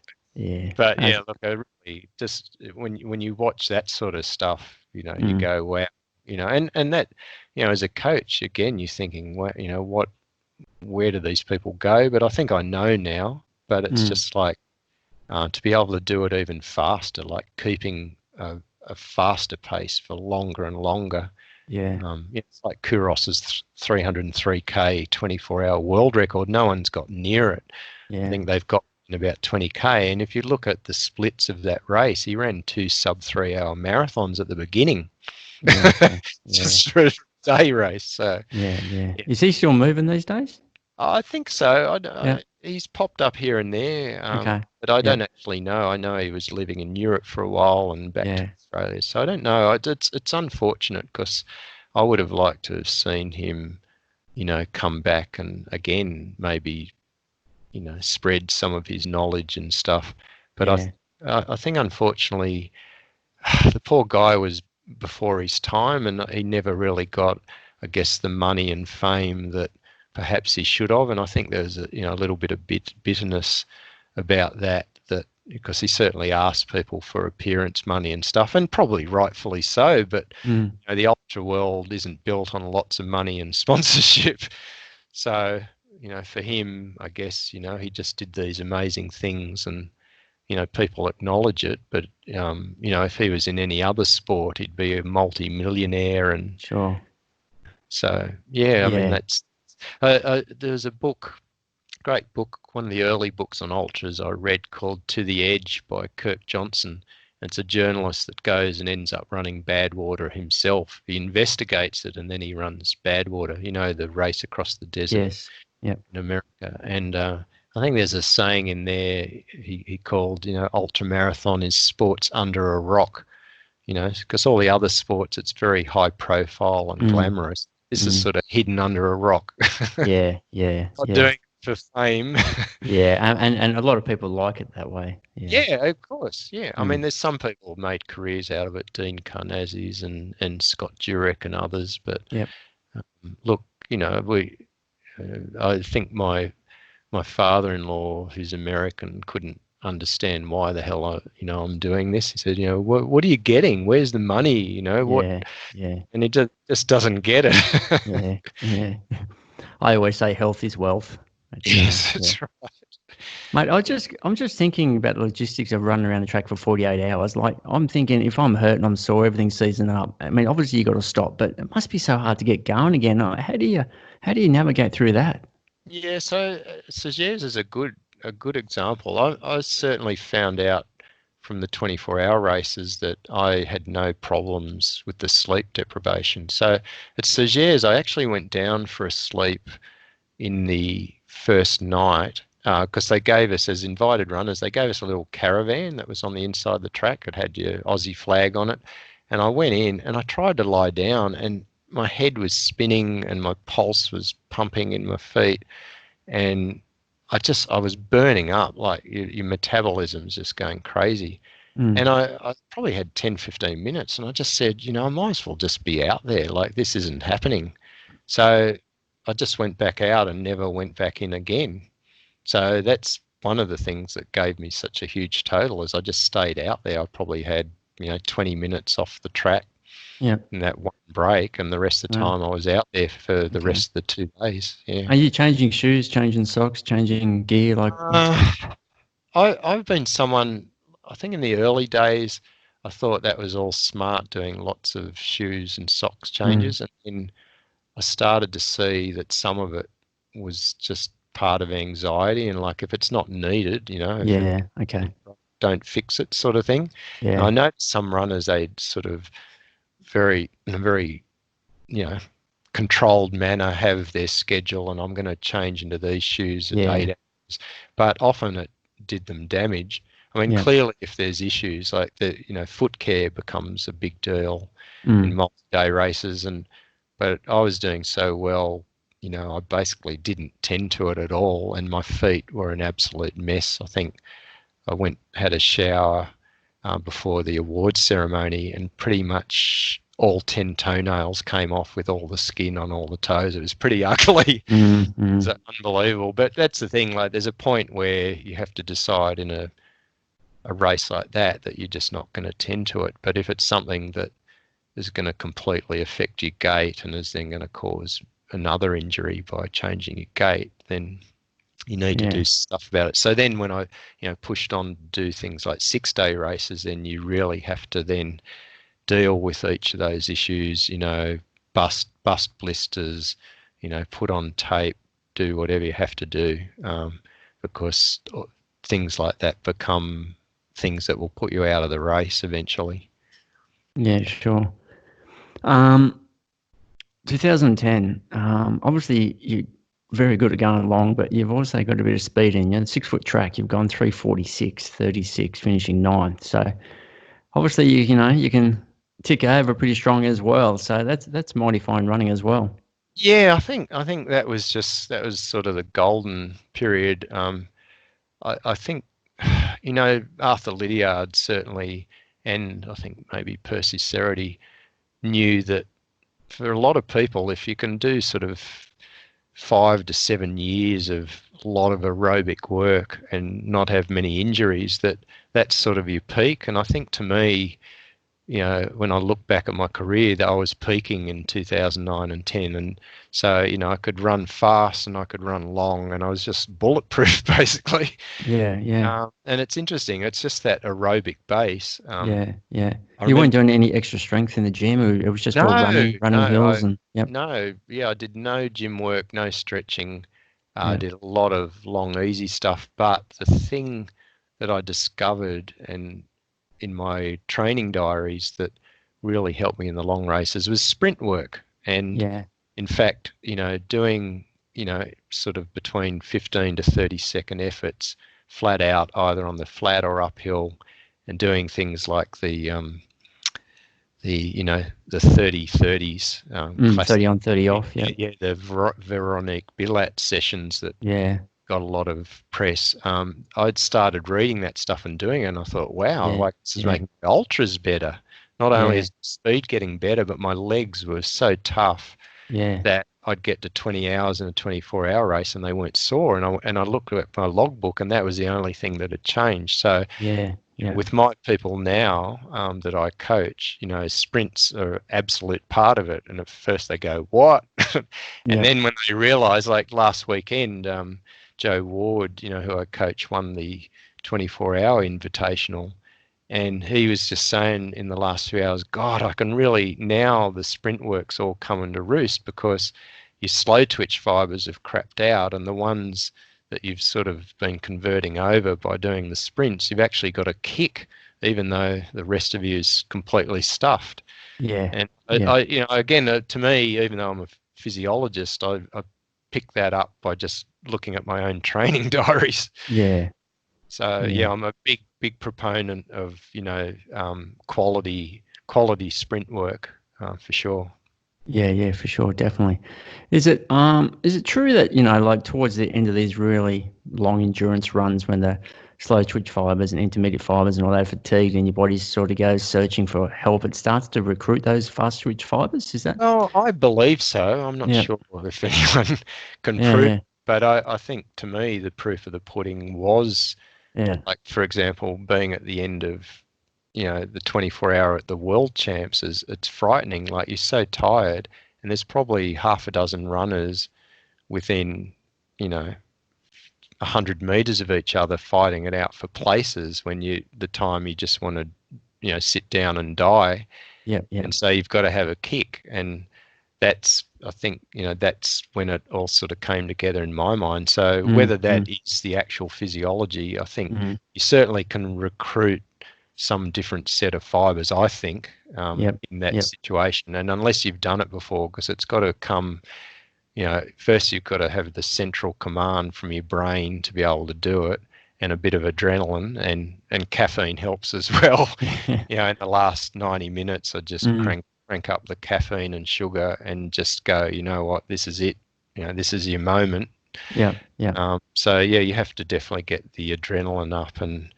But look, I really just, when you watch that sort of stuff, you go, wow, and that, as a coach, again, you're thinking, well, where do these people go? But I think I know now. But it's just like, to be able to do it even faster, like keeping a faster pace for longer and longer. It's like Kouros's 303k 24-hour world record. No one's got near it. I think they've got about 20k. And if you look at the splits of that race, he ran 2 sub-3 hour marathons at the beginning. Just for a day race. So Is he still moving these days? I think so. He's popped up here and there, but I don't actually know. I know he was living in Europe for a while and back to Australia, so I don't know. It's unfortunate, because I would have liked to have seen him, come back and again maybe, spread some of his knowledge and stuff. But I think, unfortunately, the poor guy was before his time, and he never really got, I guess, the money and fame that perhaps he should have. And I think there's a little bit of bitterness about that, because he certainly asked people for appearance money and stuff, and probably rightfully so. But the ultra world isn't built on lots of money and sponsorship. So for him, I guess, he just did these amazing things, and people acknowledge it. But if he was in any other sport, he'd be a multi-millionaire. And sure. So I mean, that's there's a great book, one of the early books on ultras I read, called To the Edge by Kirk Johnson. It's a journalist that goes and ends up running Badwater himself. He investigates it, and then he runs Badwater, the race across the desert in America. And I think there's a saying in there he called, ultra marathon is sports under a rock, because all the other sports, it's very high profile and glamorous. This is sort of hidden under a rock. Not doing for fame. Yeah, and a lot of people like it that way. Yeah. Yeah, of course. Yeah. I mean, Mm. there's some people who made careers out of it, Dean Karnazes and Scott Jurek and others. But Yep. look, I think my father-in-law, who's American, couldn't understand why the hell I'm doing this. He said, what are you getting? Where's the money? What? Yeah. Yeah. And he just doesn't get it. Yeah. Yeah. I always say health is wealth. But, Yes, yeah. that's right. Mate, I'm just thinking about the logistics of running around the track for 48 hours. Like, I'm thinking if I'm hurt and I'm sore, everything's seasoned up. I mean, obviously you got to stop, but it must be so hard to get going again. Like, how do you navigate through that? Yeah, so Sagittarius is a good example. I certainly found out from the 24-hour races that I had no problems with the sleep deprivation. So at Sagittarius, I actually went down for a sleep in the first night because they gave us, as invited runners, they gave us a little caravan that was on the inside of the track. It had your Aussie flag on it. And I went in and I tried to lie down and my head was spinning and my pulse was pumping in my feet. And I was burning up, like your metabolism's just going crazy. Mm. And I probably had 10, 15 minutes and I just said, I might as well just be out there. Like this isn't happening. So I just went back out and never went back in again. So that's one of the things that gave me such a huge total is I just stayed out there. I probably had, 20 minutes off the track Yeah. in that one break, and the rest of the Wow. time I was out there for the Okay. rest of the 2 days. Yeah. Are you changing shoes, changing socks, changing gear? Like, what's Uh, I've been someone, I think in the early days, I thought that was all smart doing lots of shoes and socks mm. changes. And then I started to see that some of it was just part of anxiety. And like if it's not needed, if it Yeah. Okay. don't fix it sort of thing. And I Yeah. know some runners, they sort of in a very, you know, controlled manner have their schedule and I'm going to change into these shoes at Yeah. 8 hours, but often it did them damage. I mean, Yeah. clearly if there's issues like foot care becomes a big deal in Mm. multi-day races but I was doing so well, I basically didn't tend to it at all and my feet were an absolute mess. I think I had a shower before the awards ceremony, and pretty much all 10 toenails came off with all the skin on all the toes. It was pretty ugly. Mm. It's Mm. unbelievable. But that's the thing, like there's a point where you have to decide in a race like that you're just not going to tend to it. But if it's something that is going to completely affect your gait and is then going to cause another injury by changing your gait, then you need to Yeah. do stuff about it. So then when I, pushed on to do things like 6-day races, then you really have to then deal with each of those issues, bust blisters, put on tape, do whatever you have to do, because things like that become things that will put you out of the race eventually. Yeah. Sure. Um, 2010. Obviously you're very good at going long, but you've also got a bit of speed in you. 6 foot track, you've gone 3:46:36, finishing ninth. So obviously you can tick over pretty strong as well. So that's mighty fine running as well. Yeah, I think that was sort of the golden period. I think, Arthur Lydiard certainly, and I think maybe Percy Cerutty knew that for a lot of people, if you can do sort of 5 to 7 years of a lot of aerobic work and not have many injuries, that's sort of your peak. And I think to me, when I look back at my career, that I was peaking in 2009 and 10. And so, I could run fast and I could run long and I was just bulletproof basically. Yeah, yeah, And it's interesting. It's just that aerobic base. yeah, yeah. I You weren't remember, doing any extra strength in the gym, or it was just all no, running no, hills and yep, I did no gym work, no stretching. I yeah, did a lot of long, easy stuff. But the thing that I discovered and in my training diaries that really helped me in the long races was sprint work. And yeah, in fact, doing, sort of between 15 to 30-second efforts flat out, either on the flat or uphill, and doing things like the 30-30s, 30 on, 30 off. Yeah. Yeah, the Veronique Billat sessions that got a lot of press. I'd started reading that stuff and doing it, and I thought, wow, like this is making ultras better. Not only is speed getting better, but my legs were so tough that I'd get to 20 hours in a 24-hour race and they weren't sore. And I looked at my logbook, and that was the only thing that had changed. So with my people now that I coach, sprints are absolute part of it. And at first they go, what? And then when they realize, like last weekend, Joe Ward, who I coach, won the 24-hour invitational. And he was just saying in the last few hours, God, I can really, now the sprint work's all coming to roost, because your slow twitch fibers have crapped out, and the ones that you've sort of been converting over by doing the sprints, you've actually got a kick, even though the rest of you is completely stuffed. And I again, to me, even though I'm a physiologist, I picked that up by just looking at my own training diaries. So I'm a big proponent of quality sprint work for sure. Yeah, for sure, definitely. Is it true that like towards the end of these really long endurance runs, when the slow twitch fibers and intermediate fibers and all that are fatigued, and your body sort of goes searching for help, it starts to recruit those fast twitch fibers? Is that? Oh, I believe so. I'm not sure if anyone can prove, but I think, to me, the proof of the pudding was, like, for example, being at the end of the 24-hour at the World Champs, it's frightening. Like, you're so tired, and there's probably half a dozen runners within 100 meters of each other fighting it out for places, when the time you just want to sit down and die. And so you've got to have a kick, and that's, I think, that's when it all sort of came together in my mind. So whether that is the actual physiology, I think you certainly can recruit some different set of fibers, I think, in that situation. And unless you've done it before, because it's got to come, first you've got to have the central command from your brain to be able to do it, and a bit of adrenaline, and caffeine helps as well. In the last 90 minutes, I just crank up the caffeine and sugar and just go, you know what, this is it. This is your moment. So you have to definitely get the adrenaline up and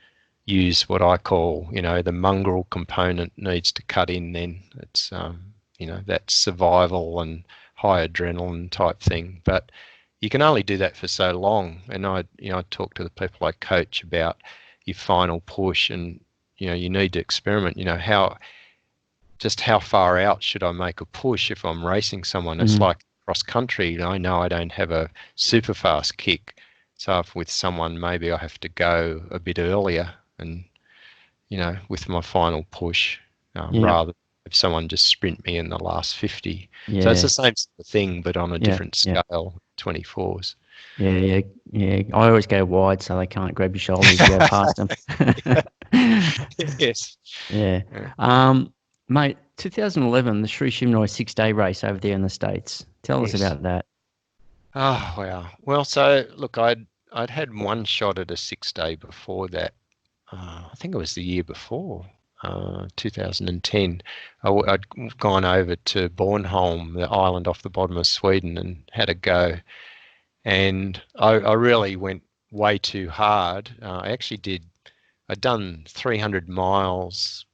use what I call, the mongrel component needs to cut in. Then it's, that survival and high adrenaline type thing. But you can only do that for so long. And I talk to the people I coach about your final push, and you need to experiment. How far out should I make a push if I'm racing someone? It's like cross country. I know I don't have a super fast kick, so if with someone, maybe I have to go a bit earlier, and with my final push, rather than have someone just sprint me in the last 50. So it's the same sort of thing, but on a different scale. 24s. I always go wide so they can't grab your shoulders and go past them. Yes. Mate, 2011, the Sri Shimnoi 6-day race over there in the States. Tell us about that. Oh, wow. Well, so look, I'd had one shot at a 6-day before that. I think it was the year before, 2010. I'd gone over to Bornholm, the island off the bottom of Sweden, and had a go. And I really went way too hard. I'd done 300 miles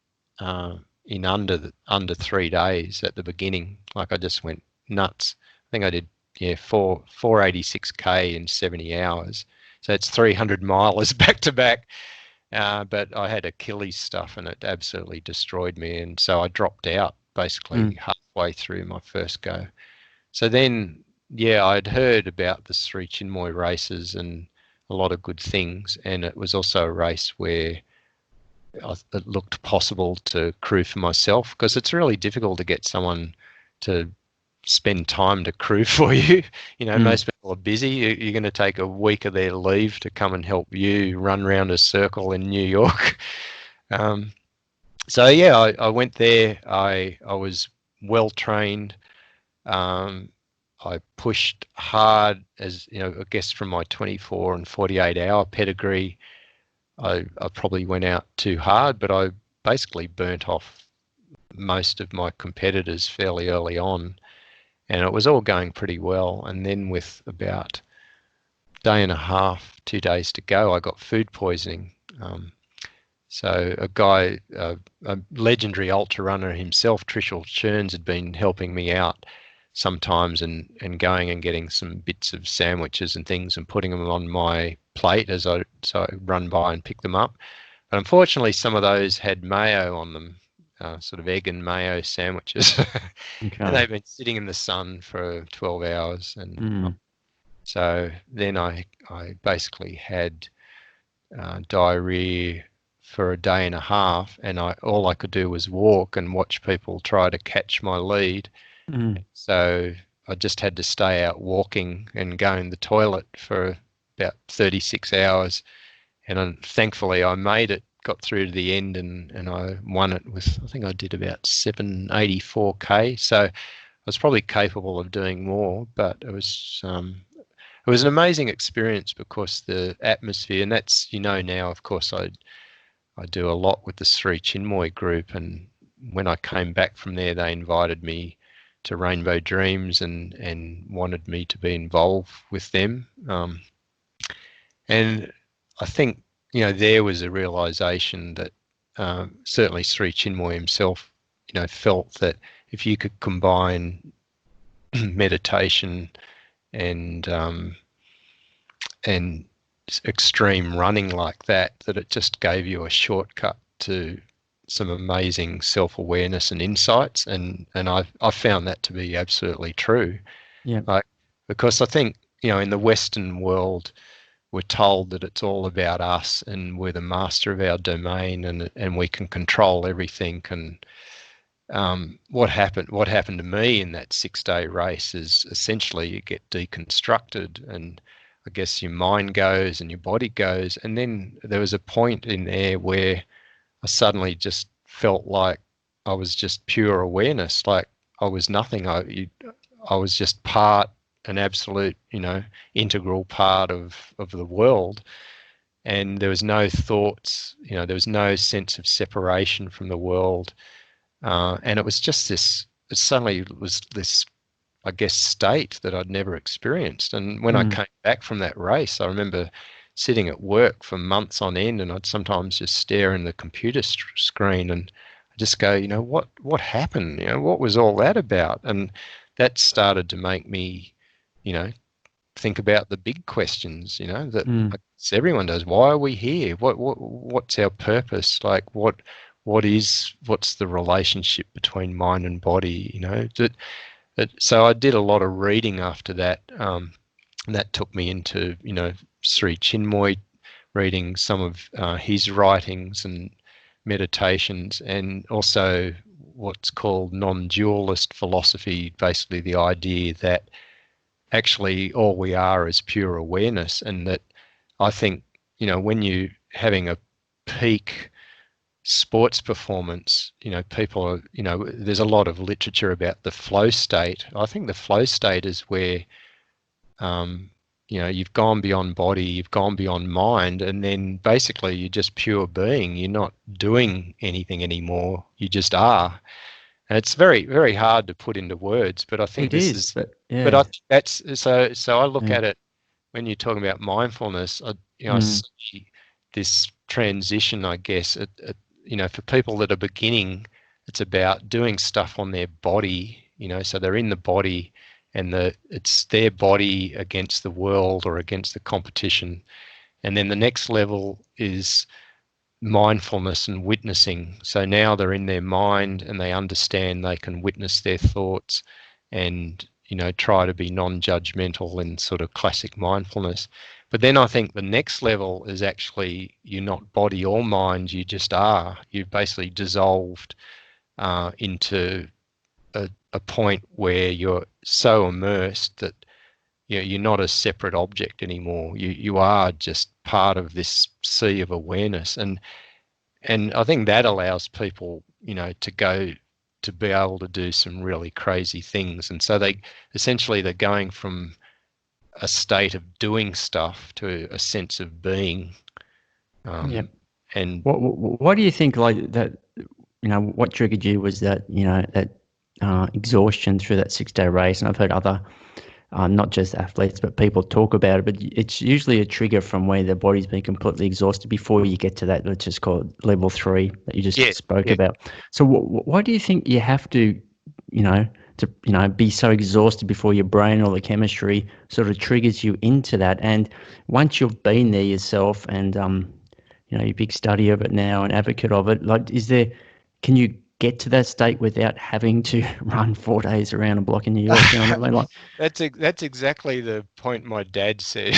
in under 3 days at the beginning. Like, I just went nuts. I think I did 486k in 70 hours. So it's 300 miles back to back. But I had Achilles stuff, and it absolutely destroyed me. And so I dropped out basically halfway through my first go. So then, I'd heard about the Sri Chinmoy races and a lot of good things. And it was also a race where it looked possible to crew for myself, because it's really difficult to get someone to spend time to crew for you. Most people are busy. You're going to take a week of their leave to come and help you run around a circle in New York. I went there. I was well trained. I pushed hard, as I guess from my 24 and 48-hour pedigree. I probably went out too hard, but I basically burnt off most of my competitors fairly early on, and it was all going pretty well. And then with about a day and a half, 2 days to go, I got food poisoning. So a guy, a legendary ultra runner himself, Trishul Cherns, had been helping me out sometimes and going and getting some bits of sandwiches and things and putting them on my plate as I run by and pick them up. But unfortunately, some of those had mayo on them, sort of egg and mayo sandwiches. And they've been sitting in the sun for 12 hours. And so then I basically had diarrhea for a day and a half, and all I could do was walk and watch people try to catch my lead. So I just had to stay out walking and go in the toilet for about 36 hours. And thankfully I made it, got through to the end, and I won it with, I think I did about 784k. So I was probably capable of doing more, but it was an amazing experience because the atmosphere, and that's, now, of course, I do a lot with the Sri Chinmoy group, and when I came back from there, they invited me to Rainbow Dreams and wanted me to be involved with them. And I think, there was a realization that certainly Sri Chinmoy himself, felt that if you could combine meditation and extreme running like that it just gave you a shortcut to some amazing self-awareness and insights, and I found that to be absolutely true. Because I think, in the Western world, we're told that it's all about us and we're the master of our domain and we can control everything. And what happened to me in that 6-day race is essentially you get deconstructed, and I guess your mind goes and your body goes. And then there was a point in there where I suddenly just felt like I was just pure awareness, like I was nothing. I was just an absolute, integral part of the world. And there was no thoughts, there was no sense of separation from the world. And it was just it suddenly was this, I guess, state that I'd never experienced. And when I came back from that race, I remember sitting at work for months on end, and I'd sometimes just stare in the computer screen and I just go, what happened? What was all that about? And that started to make me, think about the big questions, that I guess everyone does. Why are we here? What's our purpose? Like, what's the relationship between mind and body? So I did a lot of reading after that. And that took me into, Sri Chinmoy, reading some of his writings and meditations, and also what's called non-dualist philosophy, basically the idea that actually all we are is pure awareness. And that I think, when you're having a peak sports performance, people are, there's a lot of literature about the flow state. I think the flow state is where, you've gone beyond body, you've gone beyond mind, and then basically you're just pure being. You're not doing anything anymore. You just are. And it's very, very hard to put into words, but I think but yeah. But I think that's so. I look at it when you're talking about mindfulness. I see this transition, I guess. For people that are beginning, it's about doing stuff on their body. So they're in the body, and it's their body against the world or against the competition. And then the next level is mindfulness and witnessing. So now they're in their mind and they understand they can witness their thoughts and, try to be non-judgmental in sort of classic mindfulness. But then I think the next level is actually you're not body or mind, you just are. You've basically dissolved into a point where you're so immersed that you're not a separate object anymore. You are just part of this sea of awareness, and I think that allows people, to go to be able to do some really crazy things. And so they're going from a state of doing stuff to a sense of being. And what do you think, like that? what triggered you was that, that exhaustion through that 6-day race. And I've heard other, not just athletes, but people talk about it. But it's usually a trigger from where their body's been completely exhausted before you get to that, let's just call it level 3 that you just spoke about. So why do you think you have to, be so exhausted before your brain or the chemistry sort of triggers you into that? And once you've been there yourself and, you're a big study of it now, an advocate of it, like, can you get to that state without having to run 4 days around a block in New York? You know what I mean? Like, That's exactly the point my dad said.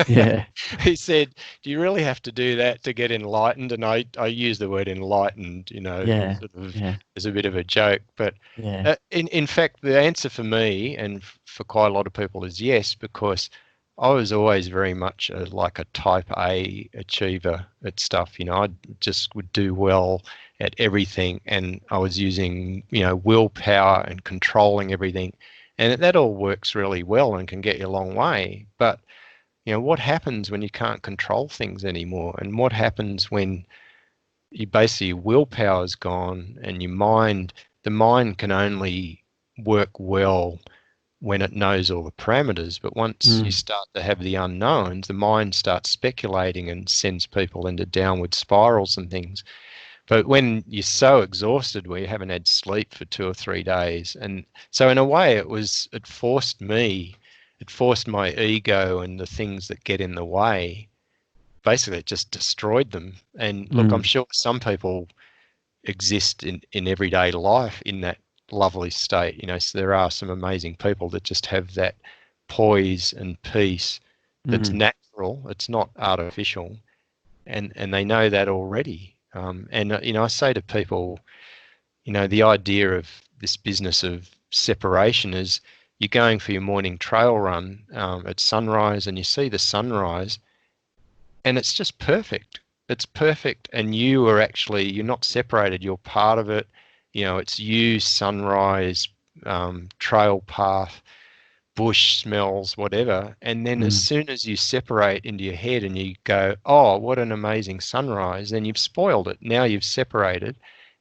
yeah. He said, "Do you really have to do that to get enlightened?" And I use the word enlightened, Yeah. sort of Yeah. as a bit of a joke. But Yeah. in fact, the answer for me and for quite a lot of people is yes, because I was always very much like a type A achiever at stuff. I just would do well at everything, and I was using, willpower and controlling everything. And that all works really well and can get you a long way. But, what happens when you can't control things anymore? And what happens when you basically your willpower's gone and the mind can only work well when it knows all the parameters. But once you start to have the unknowns, the mind starts speculating and sends people into downward spirals and things. But when you're so exhausted where you haven't had sleep for 2 or 3 days, and so in a way it forced my ego and the things that get in the way, basically it just destroyed them. And look, I'm sure some people exist in everyday life in that lovely state, so there are some amazing people that just have that poise and peace that's natural, it's not artificial, and they know that already. And I say to people, the idea of this business of separation is you're going for your morning trail run at sunrise, and you see the sunrise, and it's just perfect. It's perfect, and you're not separated. You're part of it. It's you, sunrise, trail path, bush smells, whatever. And then as soon as you separate into your head and you go, oh, what an amazing sunrise, then you've spoiled it. Now you've separated.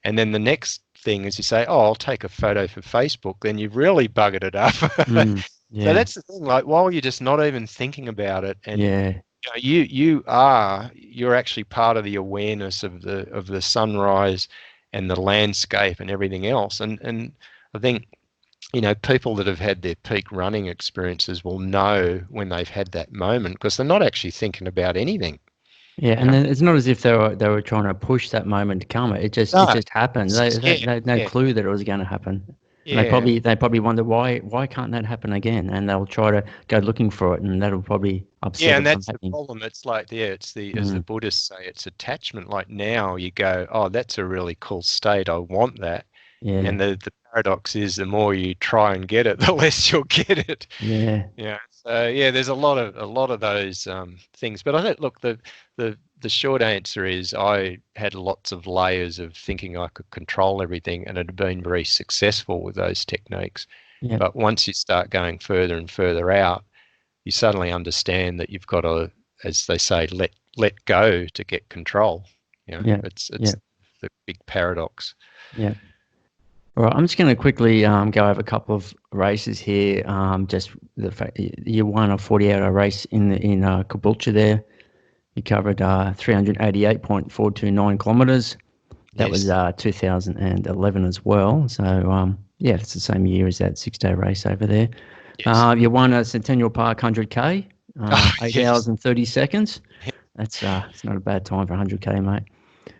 And then the next thing is you say, oh, I'll take a photo for Facebook. Then you've really buggered it up. Yeah. So that's the thing, like while you're just not even thinking about it, and Yeah. you're actually part of the awareness of the sunrise and the landscape and everything else. And I think people that have had their peak running experiences will know when they've had that moment, because they're not actually thinking about anything. Yeah, and then it's not as if they were trying to push that moment to come. It just happened. They had no clue that it was going to happen. And they probably wonder why can't that happen again? And they'll try to go looking for it, and that'll probably upset and it from that's the happening. problem. It's like, it's as the Buddhists say, it's attachment. Like now you go, oh, that's a really cool state, I want that. Yeah. And the paradox is the more you try and get it, the less you'll get it. Yeah. So there's a lot of those things. But I think, look, the short answer is I had lots of layers of thinking I could control everything, and it had been very successful with those techniques. Yeah. But once you start going further and further out, you suddenly understand that you've got to, as they say, let go to get control. It's the big paradox. Yeah. All right, I'm just going to quickly go over a couple of races here. Just the fact you won a 40-hour race in Caboolture there. You covered 388.429 kilometres. That was 2011 as well. So it's the same year as that 6-day race over there. Yes. You won a Centennial Park 100K, 8 hours and 30 seconds. It's not a bad time for 100K, mate.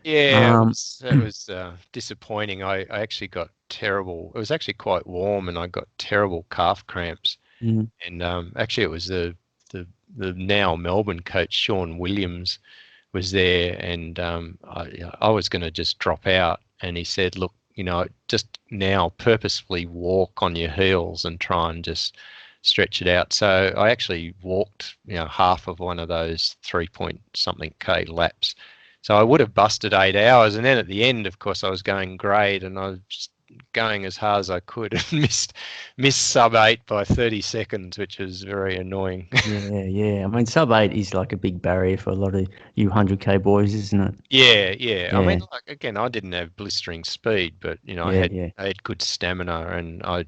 Yeah, it was disappointing. I actually got terrible. It was actually quite warm, and I got terrible calf cramps. And actually, it was the now Melbourne coach Sean Williams was there, and I was going to just drop out. And he said, "Look, just now purposefully walk on your heels and try and just stretch it out." So I actually walked, half of one of those 3-point-something K laps. So I would have busted 8 hours, and then at the end, of course, I was going great, and I was going as hard as I could and missed sub 8 by 30 seconds, which was very annoying. Yeah. I mean, sub 8 is like a big barrier for a lot of you 100K boys, isn't it? Yeah. I Yeah. mean, like, again, I didn't have blistering speed, but Yeah. I had good stamina, and I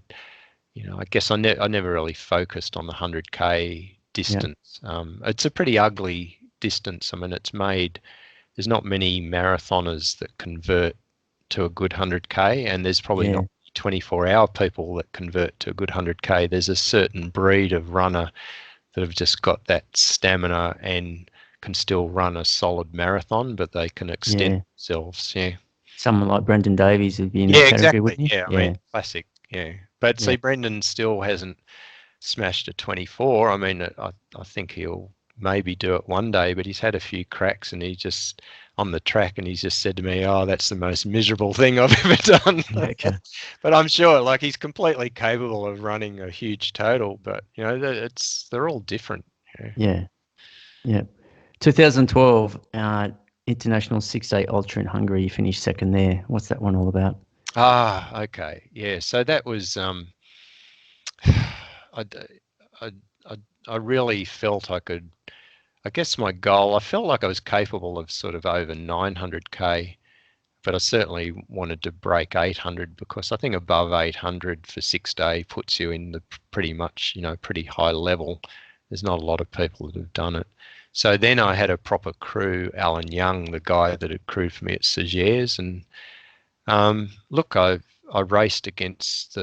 guess I never really focused on the 100K Yeah. distance. It's a pretty ugly distance. I mean, there's not many marathoners that convert to a good 100K, and there's probably Yeah. not 24-hour people that convert to a good 100K. There's a certain breed of runner that have just got that stamina and can still run a solid marathon, but they can extend Yeah. themselves. Yeah. Someone like Brendan Davies would be in that Yeah, category, exactly. wouldn't he? Yeah, I Yeah. mean, classic. Yeah. But Yeah. see, Brendan still hasn't smashed a 24. I mean, I think he'll maybe do it one day, but he's had a few cracks, and he just on the track, and he's just said to me, "Oh, that's the most miserable thing I've ever done." Yeah, okay. But I'm sure, like, he's completely capable of running a huge total. But they're all different. Yeah. Yeah. 2012, International 6-day Ultra in Hungary. You finished second there. What's that one all about? Ah, okay, yeah. So that was I, I, I really felt I could. I guess my goal. I felt like I was capable of sort of over 900K, but I certainly wanted to break 800, because I think above 800 for 6 day puts you in the pretty much, pretty high level. There's not a lot of people that have done it. So then I had a proper crew, Alan Young, the guy that had crewed for me at Segers, and look, I raced against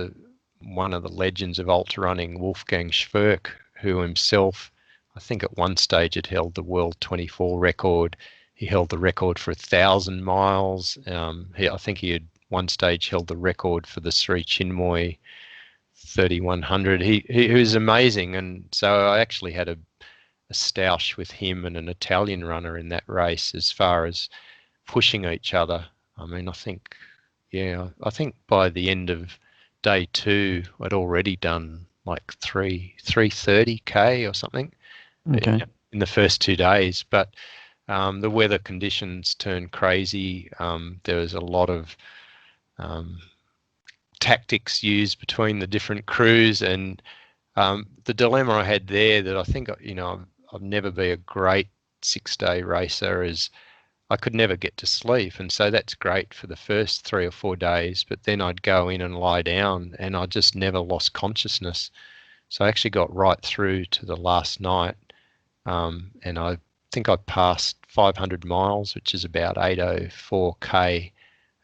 one of the legends of ultra running, Wolfgang Schwerk, who himself, I think at one stage had held the world 24 record. He held the record for 1,000 miles. I think he had one stage held the record for the Sri Chinmoy 3,100. He was amazing, and so I actually had a stoush with him and an Italian runner in that race as far as pushing each other. I mean, I think by the end of day 2, I'd already done like 330K or something Okay. in the first 2 days. But the weather conditions turned crazy. There was a lot of tactics used between the different crews, and the dilemma I had there, that I think, I've never been a great 6-day racer, is I could never get to sleep. And so that's great for the first 3 or 4 days, but then I'd go in and lie down, and I just never lost consciousness. So I actually got right through to the last night, and I think I passed 500 miles, which is about 804K,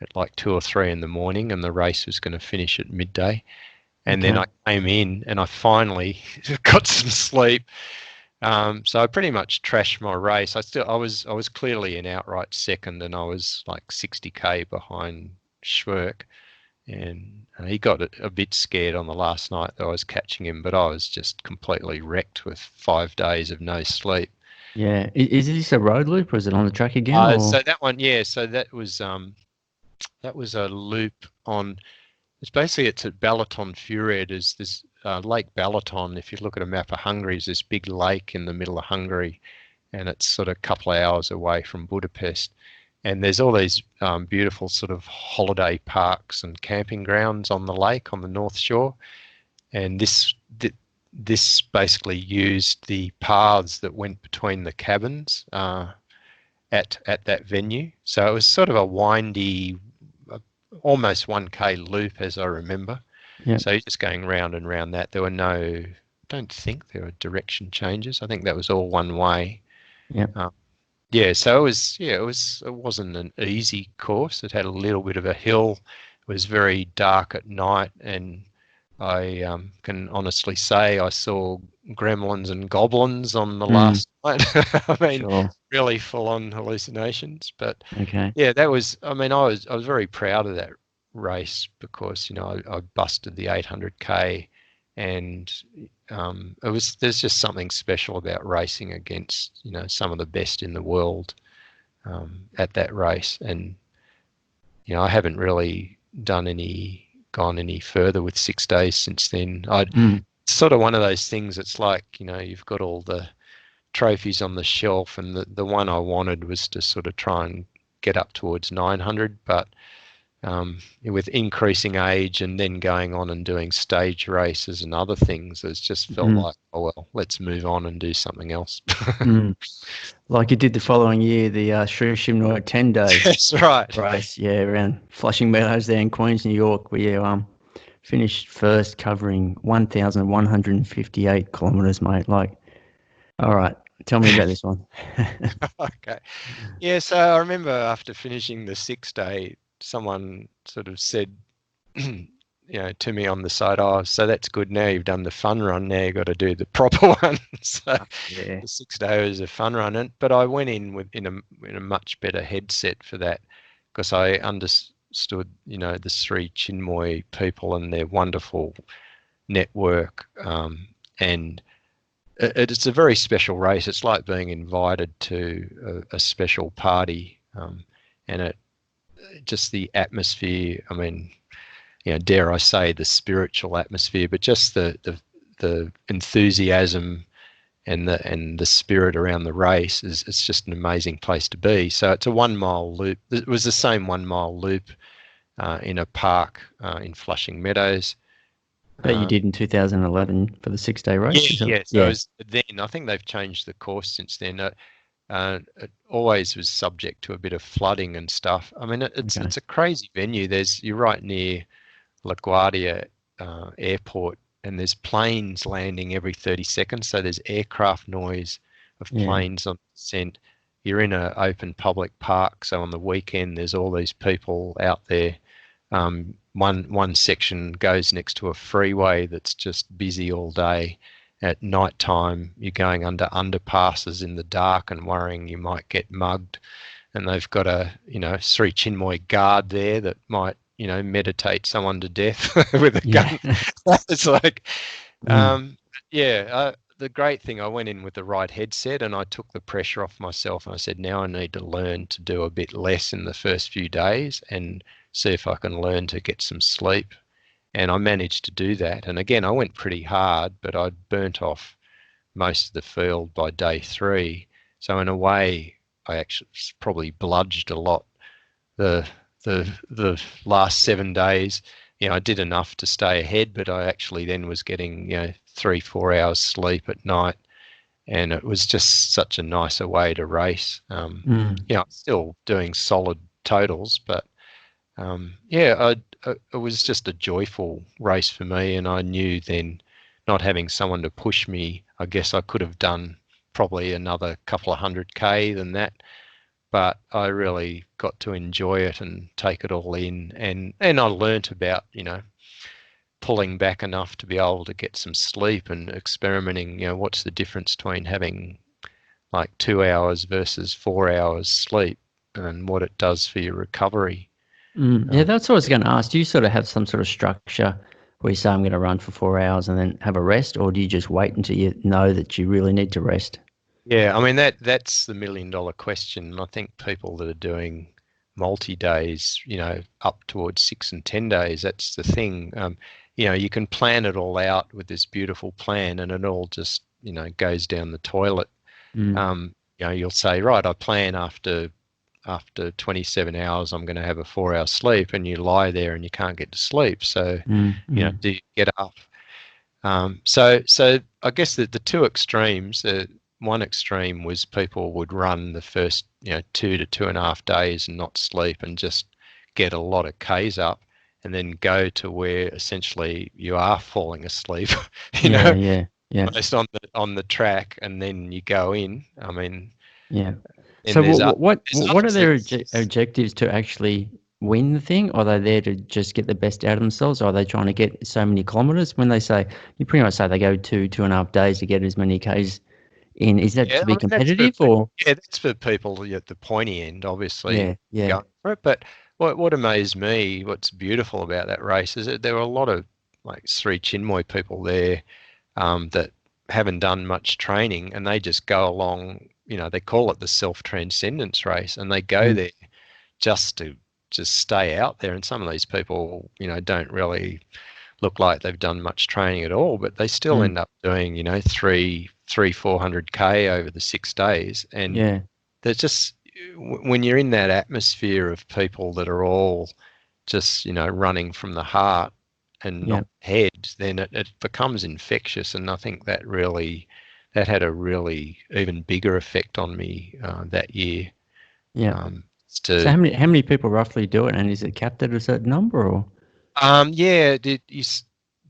at like 2 or 3 in the morning, and the race was going to finish at midday. And then I came in and I finally got some sleep. So I pretty much trashed my race. I was clearly in outright second, and I was like 60K behind Schwerk, and he got a bit scared on the last night that I was catching him, but I was just completely wrecked with 5 days of no sleep. Yeah. Is this a road loop, or is it on the track again? Or? So that one, yeah. So that was a loop on. It's at Balaton Fured. Is this Lake Balaton? If you look at a map of Hungary, is this big lake in the middle of Hungary, and it's sort of a couple of hours away from Budapest. And there's all these beautiful sort of holiday parks and camping grounds on the lake on the north shore. And this basically used the paths that went between the cabins at that venue. So it was sort of a windy, almost 1K loop, as I remember. Yeah. So you're just going round and round that. I don't think there were direction changes. I think that was all one way. Yeah. So it wasn't an easy course. It had a little bit of a hill. It was very dark at night, and I can honestly say I saw gremlins and goblins on the last night. I mean, Sure. really full-on hallucinations. But Okay. yeah, that was. I mean, I was very proud of that race, because I busted the 800K, and there's just something special about racing against some of the best in the world at that race. And I haven't really gone any further with 6 days since then. It's sort of one of those things. It's like you've got all the trophies on the shelf, and the one I wanted was to sort of try and get up towards 900, but with increasing age and then going on and doing stage races and other things, it's just felt like, oh, well, let's move on and do something else. Like you did the following year, the Sri Shimnoy 10-day That's right. race, around Flushing Meadows there in Queens, New York, where you finished first covering 1,158 kilometres, mate. Like, all right, tell me about this one. Okay. Yeah, so I remember after finishing the 6-day, someone sort of said, to me on the side, oh, so that's good. Now you've done the fun run. Now you've got to do the proper one. So the 6-day was a fun run, but I went in a much better headset for that because I understood, the Sri Chinmoy people and their wonderful network, and it's a very special race. It's like being invited to a special party, and just the atmosphere. I mean, dare I say the spiritual atmosphere, but just the enthusiasm and the spirit around the race it's just an amazing place to be. So it's a 1 mile loop. It was the same 1 mile loop in a park in Flushing Meadows. That you did in 2011 for the 6-day race? Yeah. So it was then, I think they've changed the course since then. It always was subject to a bit of flooding and stuff. I mean, it's a crazy venue. You're right near LaGuardia Airport, and there's planes landing every 30 seconds. So there's aircraft noise of planes on descent. You're in an open public park, so on the weekend there's all these people out there. One section goes next to a freeway that's just busy all day. At night time, you're going under underpasses in the dark and worrying you might get mugged. And they've got a, Sri Chinmoy guard there that might, meditate someone to death with a gun. It's like, the great thing, I went in with the right headset and I took the pressure off myself and I said, now I need to learn to do a bit less in the first few days and see if I can learn to get some sleep. And I managed to do that. And again, I went pretty hard, but I'd burnt off most of the field by day 3. So in a way, I actually probably bludged a lot. The last 7 days, I did enough to stay ahead, but I actually then was getting 3-4 hours sleep at night, and it was just such a nicer way to race. Still doing solid totals, but it was just a joyful race for me, and I knew then, not having someone to push me, I guess I could have done probably another couple of 100K than that. But I really got to enjoy it and take it all in. And I learnt about, pulling back enough to be able to get some sleep and experimenting, what's the difference between having like 2 hours versus 4 hours sleep and what it does for your recovery. That's what I was going to ask. Do you sort of have some sort of structure where you say, I'm going to run for 4 hours and then have a rest, or do you just wait until you know that you really need to rest? Yeah, I mean, that's the $1 million question. I think people that are doing multi-days, up towards 6 and 10 days, that's the thing. You can plan it all out with this beautiful plan and it all just, goes down the toilet. You'll say, right, I plan after 27 hours, I'm going to have a 4-hour sleep, and you lie there and you can't get to sleep. So, do you get up? So I guess that the two extremes, one extreme was people would run the first, 2 to 2.5 days and not sleep and just get a lot of Ks up, and then go to where essentially you are falling asleep, almost on the track, and then you go in. I mean, So what are their objectives to actually win the thing? Are they there to just get the best out of themselves? Or are they trying to get so many kilometres? When they say, you pretty much say they go 2.5 days to get as many Ks in. Is that to be competitive or? Yeah, that's for people at the pointy end, obviously. Yeah. Going for it. But what amazed me, what's beautiful about that race, is that there were a lot of like Sri Chinmoy people there that haven't done much training, and they just go along. They call it the self-transcendence race, and they go there just to stay out there. And some of these people, don't really look like they've done much training at all, but they still end up doing, 400K over the 6 days. And there's just, when you're in that atmosphere of people that are all, just, running from the heart and Yeah. not head, then it becomes infectious. And I think that had a really even bigger effect on me that year. Yeah. So To how many people roughly do it, and is it capped at a certain number or? Yeah,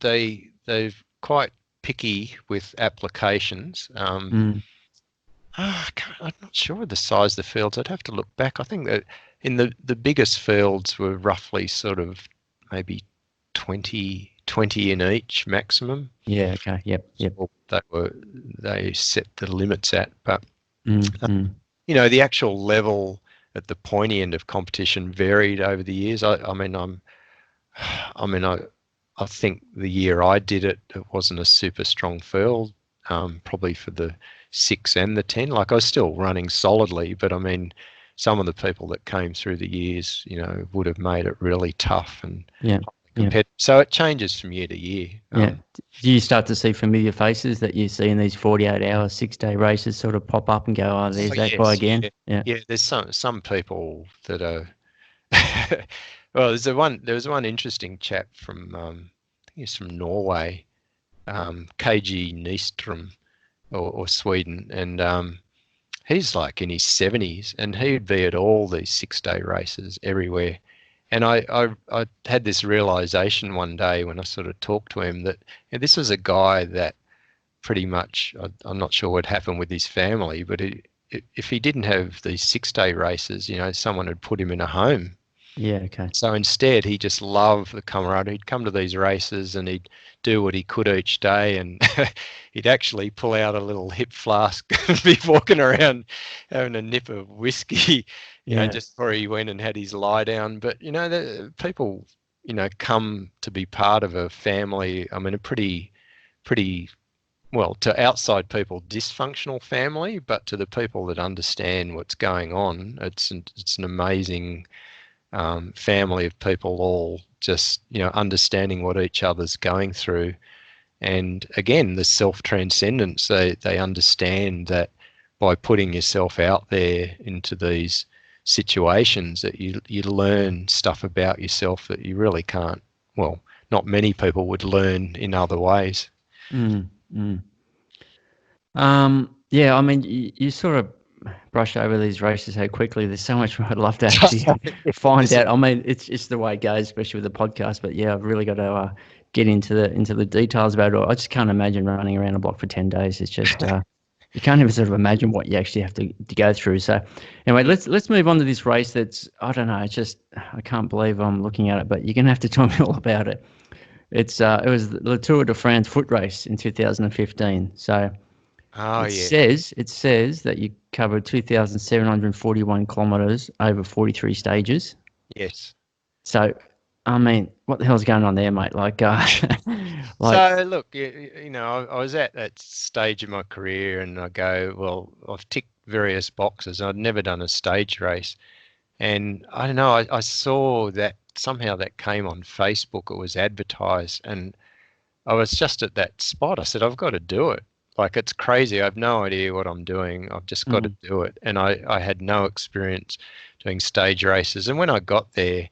they're quite picky with applications. Mm. I'm not sure of the size of the fields. I'd have to look back. I think that in the biggest fields were roughly sort of maybe 20 in each maximum. Yeah. Okay. Yep. Yep. Or they set the limits at, but Mm. Mm. the actual level at the pointy end of competition varied over the years. I mean, I think the year I did it, it wasn't a super strong field, probably for the 6 and the 10. Like I was still running solidly, but I mean, some of the people that came through the years, would have made it really tough and Yeah. Yeah. competitive. So it changes from year to year. Yeah. Do you start to see familiar faces that you see in these 48-hour, 6-day races sort of pop up and go, oh, there's that guy Yes, again? Yeah. yeah. There's some people that are. Well, there was one interesting chap from I think he's from Norway, KG Nystrom or Sweden, and he's like in his 70s, and he'd be at all these 6-day races everywhere. And I had this realization one day when I sort of talked to him that this was a guy that pretty much, I'm not sure what happened with his family, but if he didn't have these 6-day races, someone had put him in a home. Yeah. Okay. So instead, he just loved the camaraderie. He'd come to these races and he'd do what he could each day, and he'd actually pull out a little hip flask and be walking around having a nip of whiskey, Yeah. just before he went and had his lie down. But the people, come to be part of a family. I mean, a pretty well, to outside people, dysfunctional family, but to the people that understand what's going on, it's an amazing family of people all just understanding what each other's going through. And again, the self-transcendence, they understand that by putting yourself out there into these situations that you learn stuff about yourself that you really can't, well, not many people would learn in other ways. Mm. Mm. Yeah, I mean, you sort of brush over these races so quickly. There's so much more I'd love to actually find out. I mean, it's the way it goes, especially with the podcast. But yeah, I've really got to get into the details about it all. I just can't imagine running around a block for 10 days. It's just you can't even sort of imagine what you actually have to go through. So anyway, let's move on to this race. That's, I don't know. It's just, I can't believe I'm looking at it. But you're gonna have to tell me all about it. It was the Tour de France foot race in 2015. So. Oh It yeah. says that you covered 2,741 kilometres over 43 stages. Yes. So, I mean, what the hell's going on there, mate? Like, So look, I was at that stage of my career, and I go, well, I've ticked various boxes. I'd never done a stage race, and I don't know. I saw that somehow that came on Facebook. It was advertised, and I was just at that spot. I said, I've got to do it. Like, it's crazy. I have no idea what I'm doing. I've just got to do it. And I had no experience doing stage races. And when I got there,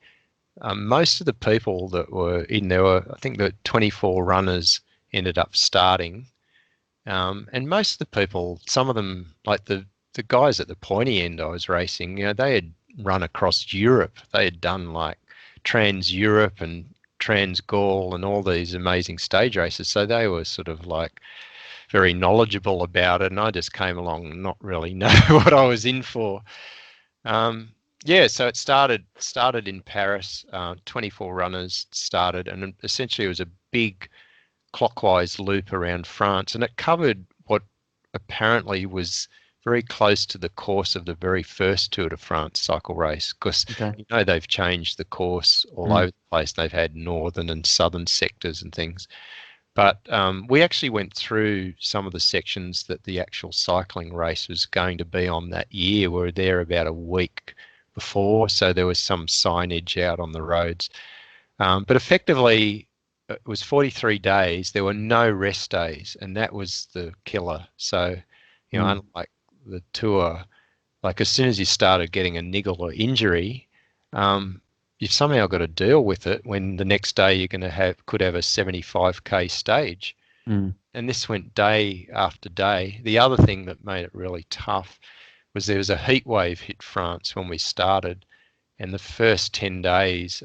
most of the people that were in there were, I think the 24 runners ended up starting. And most of the people, some of them, like the guys at the pointy end I was racing, they had run across Europe. They had done like Trans Europe and Trans Gaul and all these amazing stage races. So they were sort of like very knowledgeable about it, and I just came along and not really know what I was in for. Yeah, so it started in Paris. 24 runners started, and essentially it was a big clockwise loop around France, and it covered what apparently was very close to the course of the very first Tour de France cycle race, because okay. they've changed the course all over the place. They've had northern and southern sectors and things. But we actually went through some of the sections that the actual cycling race was going to be on that year. We were there about a week before, so there was some signage out on the roads. But effectively, it was 43 days. There were no rest days, and that was the killer. So, unlike the Tour, like as soon as you started getting a niggle or injury, you've somehow got to deal with it when the next day you're going to could have a 75k stage. Mm. And this went day after day. The other thing that made it really tough was there was a heat wave hit France when we started, and the first 10 days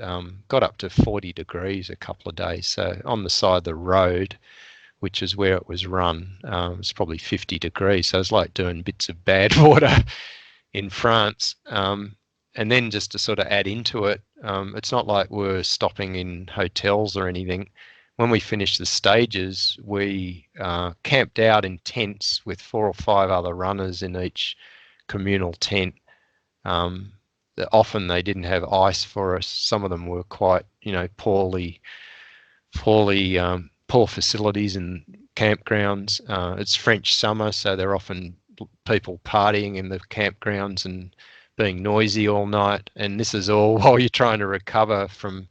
got up to 40 degrees a couple of days. So on the side of the road, which is where it was run, it was probably 50 degrees. So it was like doing bits of bad water in France. And then just to sort of add into it, it's not like we're stopping in hotels or anything. When we finished the stages, we camped out in tents with 4 or 5 other runners in each communal tent. Often they didn't have ice for us. Some of them were quite, poor facilities and campgrounds. It's French summer, so they're often people partying in the campgrounds and being noisy all night. And this is all while you're trying to recover from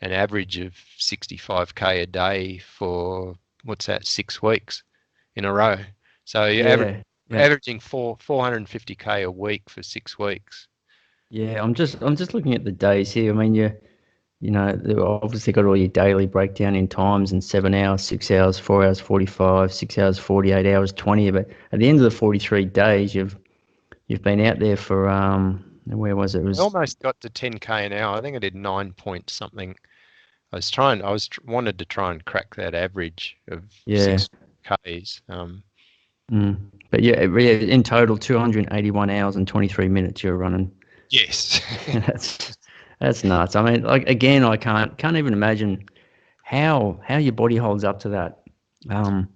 an average of 65k a day for, 6 weeks in a row. So you're averaging 450k a week for 6 weeks. Yeah, I'm just looking at the days here. I mean, they've obviously got all your daily breakdown in times and 7 hours, 6 hours, 4 hours 45, 6 hours 48, hours 20. But at the end of the 43 days, you've been out there for where was it? It was I almost got to 10k an hour. I think I did 9 point something. Wanted to try and crack that average of 6 Ks. But in total, 281 hours and 23 minutes you're running. Yes. That's nuts. I mean, like, again, I can't even imagine how your body holds up to that. I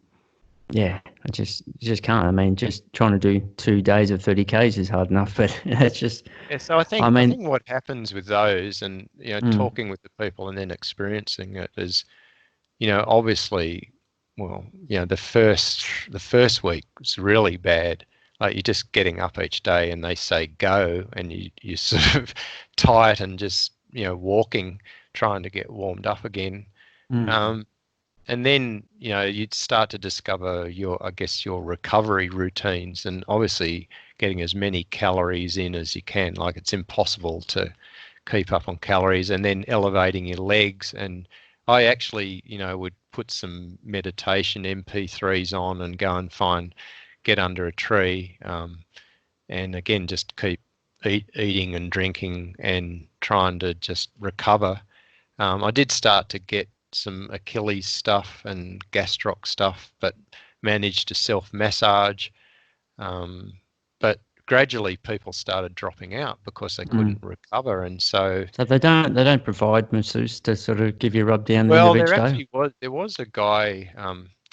just can't. I mean, just trying to do 2 days of 30 Ks is hard enough, but it's just. Yeah, so I think what happens with those, and talking with the people and then experiencing it, is, obviously, the first week was really bad. Like, you're just getting up each day and they say go, and you sort of tight and just walking, trying to get warmed up again. And then you'd start to discover your recovery routines, and obviously getting as many calories in as you can. Like, it's impossible to keep up on calories, and then elevating your legs. And I actually would put some meditation MP3s on and go and get under a tree, and again just keep eating and drinking and trying to just recover. I did start to get some Achilles stuff and gastroc stuff, but managed to self-massage. But gradually people started dropping out because they couldn't recover, and so they don't provide masseuse to sort of give you a rub down the end of each day? There was a guy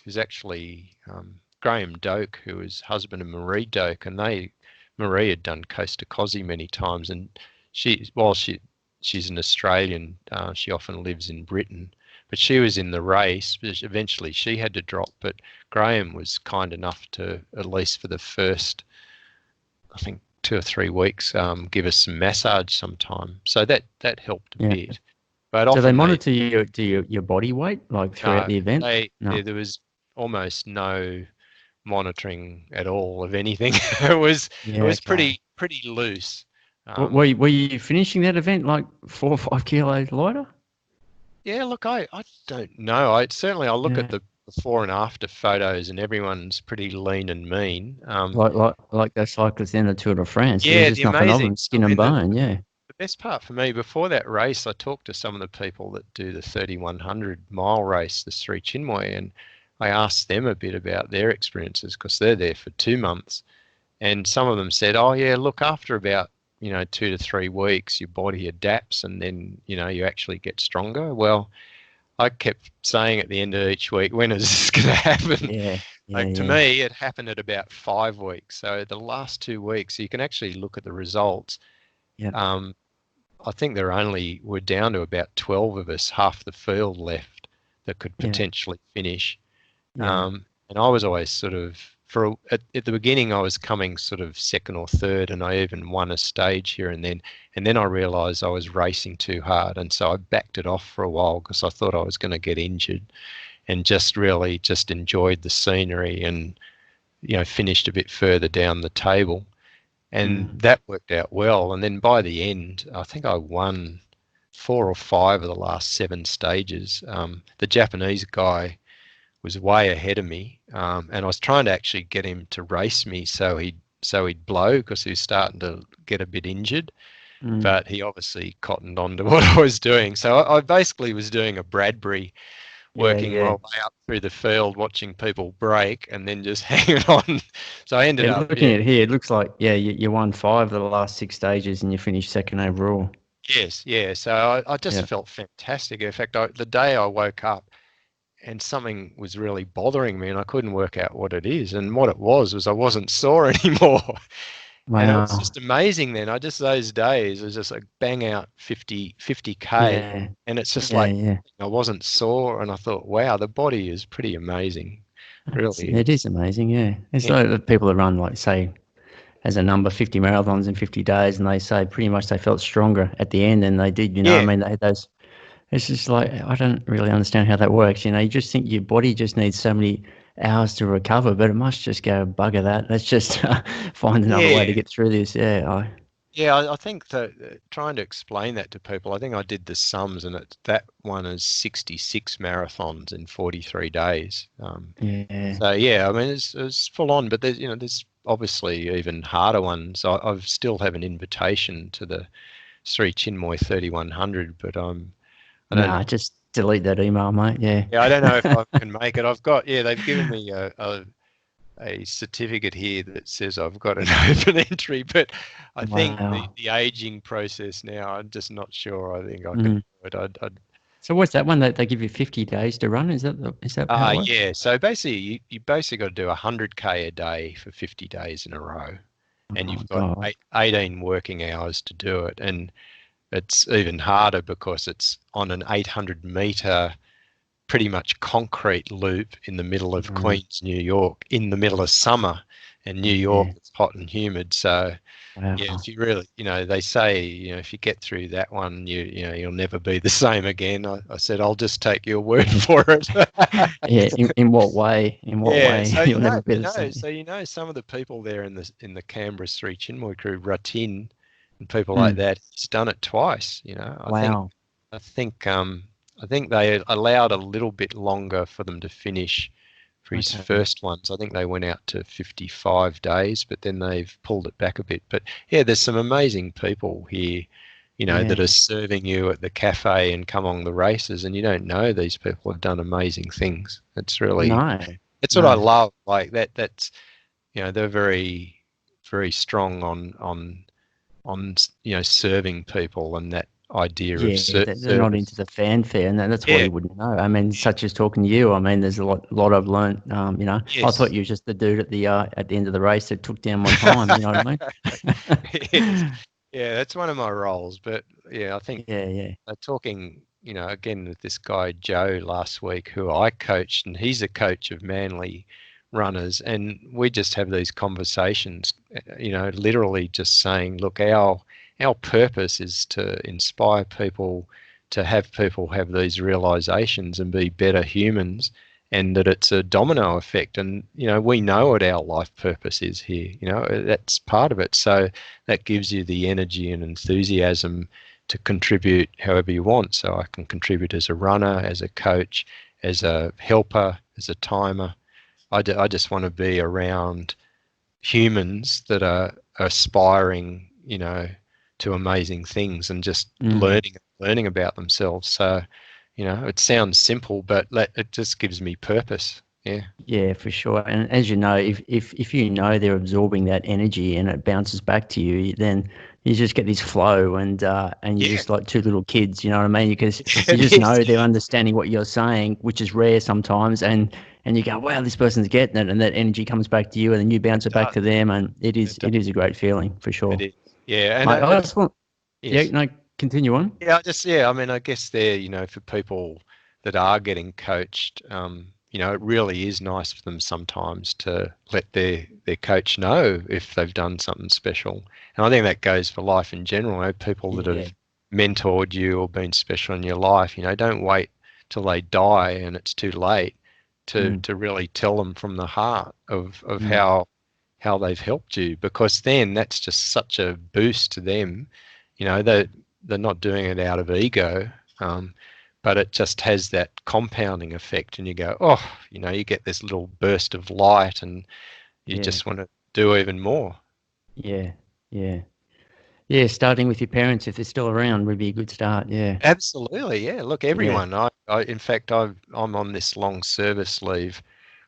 who's actually Graham Doak, who was husband of Marie Doak, and Marie had done Coast to Cosy many times, and she's an Australian, she often lives in Britain, but she was in the race. Eventually she had to drop, but Graham was kind enough to, at least for the first, I think, 2 or 3 weeks, give us some massage sometime. So that helped a bit. But so they monitor your body weight, like, throughout the event? There was almost no monitoring at all of anything. It was pretty loose. Were you finishing that event like 4 or 5 kilos lighter? Yeah, look, I don't know. I look at the before and after photos, and everyone's pretty lean and mean. Like those cyclists in the Tour de France. Yeah, there's nothing of them, skin and bone. The best part for me, before that race, I talked to some of the people that do the 3,100 mile race, the Sri Chinmoy, and I asked them a bit about their experiences, because they're there for 2 months. And some of them said, oh yeah, look, after about 2 to 3 weeks, your body adapts, and then you actually get stronger. Well, I kept saying at the end of each week, when is this going to happen? To me, it happened at about 5 weeks. So the last 2 weeks, you can actually look at the results. I think we're down to about 12 of us, half the field left, that could potentially finish. And I was always sort of, at the beginning, I was coming sort of second or third, and I even won a stage here and then I realised I was racing too hard, and so I backed it off for a while because I thought I was going to get injured, and just really just enjoyed the scenery, and finished a bit further down the table, and that worked out well. And then by the end, I think I won 4 or 5 of the last 7 stages. The Japanese guy was way ahead of me, and I was trying to actually get him to race me so he'd blow, because he was starting to get a bit injured. But he obviously cottoned on to what I was doing. So I basically was doing a Bradbury, working my way up through the field, watching people break, and then just hanging on. So I ended up looking at it here, it looks like you won 5 of the last 6 stages and you finished second overall. Yes, yeah. So I just felt fantastic. In fact, the day I woke up and something was really bothering me and I couldn't work out what it is. And what it was I wasn't sore anymore. Wow. And it was just amazing then. Those days, it was just like bang out 50K. And it's just I wasn't sore, and I thought, wow, the body is pretty amazing. Really. It is amazing, yeah. It's like people that run, like, say, as a number, 50 marathons in 50 days, and they say pretty much they felt stronger at the end than they did, you know. I mean, they had those, it's just like, I don't really understand how that works, you know. You just think your body just needs so many hours to recover, but it must just go, bugger that. Let's just find another way to get through this. I think that trying to explain that to people, I think I did the sums, and that one is 66 marathons in 43 days. So I mean, it's full on, but there's obviously even harder ones. I still have an invitation to the Sri Chinmoy 3100, but just delete that email, mate. Yeah, I don't know if I can make it. I've got they've given me a certificate here that says I've got an open entry, but I think the aging process now, I'm just not sure. I think I can do it. So what's that one that they give you 50 days to run? Is that how it works? Yeah. So basically, you basically got to do 100K a day for 50 days in a row, and you've got 18 working hours to do it. And it's even harder because it's on an 800-meter, pretty much concrete loop in the middle of Queens, New York, in the middle of summer. And New York, it's hot and humid. So if you really, they say, if you get through that one, you'll never be the same again. I said, I'll just take your word for it. In what way? In what way? So you'll never be the same. So some of the people there in the Canberra Sri Chinmoy crew, Ratin and people like that, he's done it twice. I think they allowed a little bit longer for them to finish for his first ones. I think they went out to 55 days, but then they've pulled it back a bit. But there's some amazing people here, that are serving you at the cafe and come on the races, and you don't know these people have done amazing things. It's really, that's what I love. Like that's, they're very, very strong on serving people, and that idea of they're not into the fanfare, and that's why you wouldn't know. I mean, such as talking to you, I mean, there's a lot I've learned. I thought you were just the dude at the end of the race that took down my time. You know what I mean? That's one of my roles. But I think talking, again with this guy Joe last week, who I coached, and he's a coach of Manly runners, and we just have these conversations. Literally just saying, look, our purpose is to inspire people, to have people have these realizations and be better humans, and that it's a domino effect. And, we know what our life purpose is here. That's part of it. So that gives you the energy and enthusiasm to contribute however you want. So I can contribute as a runner, as a coach, as a helper, as a timer. I just want to be around humans that are aspiring, to amazing things, and just learning about themselves. So, it sounds simple, but it just gives me purpose. Yeah, for sure. And as you know, if you know they're absorbing that energy and it bounces back to you, then you just get this flow, and you're just like two little kids. You know what I mean? Because you just know they're understanding what you're saying, which is rare sometimes, and you go, wow, this person's getting it, and that energy comes back to you, and then you bounce it back to them, and it is a great feeling for sure. It is. Yeah, and I just want. Yes. Yeah, no, continue on. I mean, I guess there, for people that are getting coached, it really is nice for them sometimes to let their coach know if they've done something special. And I think that goes for life in general. People that have mentored you or been special in your life, don't wait till they die and it's too late to really tell them from the heart of how they've helped you, because then that's just such a boost to them. That they're not doing it out of ego, but it just has that compounding effect, and you go, oh, you get this little burst of light, and you just want to do even more. Yeah, yeah. Yeah, starting with your parents, if they're still around, would be a good start. Yeah. Absolutely, yeah. Look, everyone. In fact, I'm on this long service leave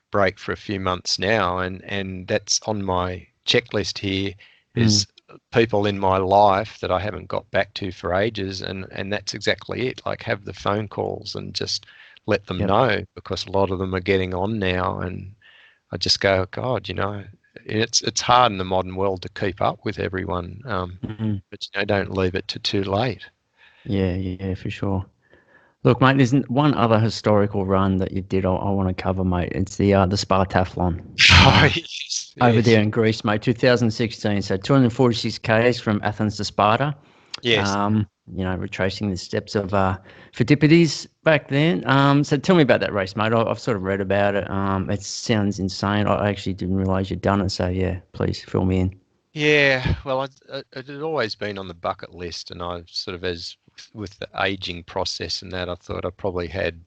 break for a few months now, and that's on my checklist here is people in my life that I haven't got back to for ages, and that's exactly it. Like, have the phone calls and just let them know, because a lot of them are getting on now, and I just go, God, it's hard in the modern world to keep up with everyone, but don't leave it to too late. Yeah, for sure. Look, mate, there's one other historical run that you did I want to cover, mate. It's the Spartathlon. Over there in Greece, mate, 2016. So 246 Ks from Athens to Sparta. Yes. Retracing the steps of Phidippides back then. So tell me about that race, mate. I've sort of read about it. It sounds insane. I actually didn't realise you'd done it. So yeah, please fill me in. Yeah, well, it had always been on the bucket list, and I sort of, as with the aging process and that, I thought I probably had,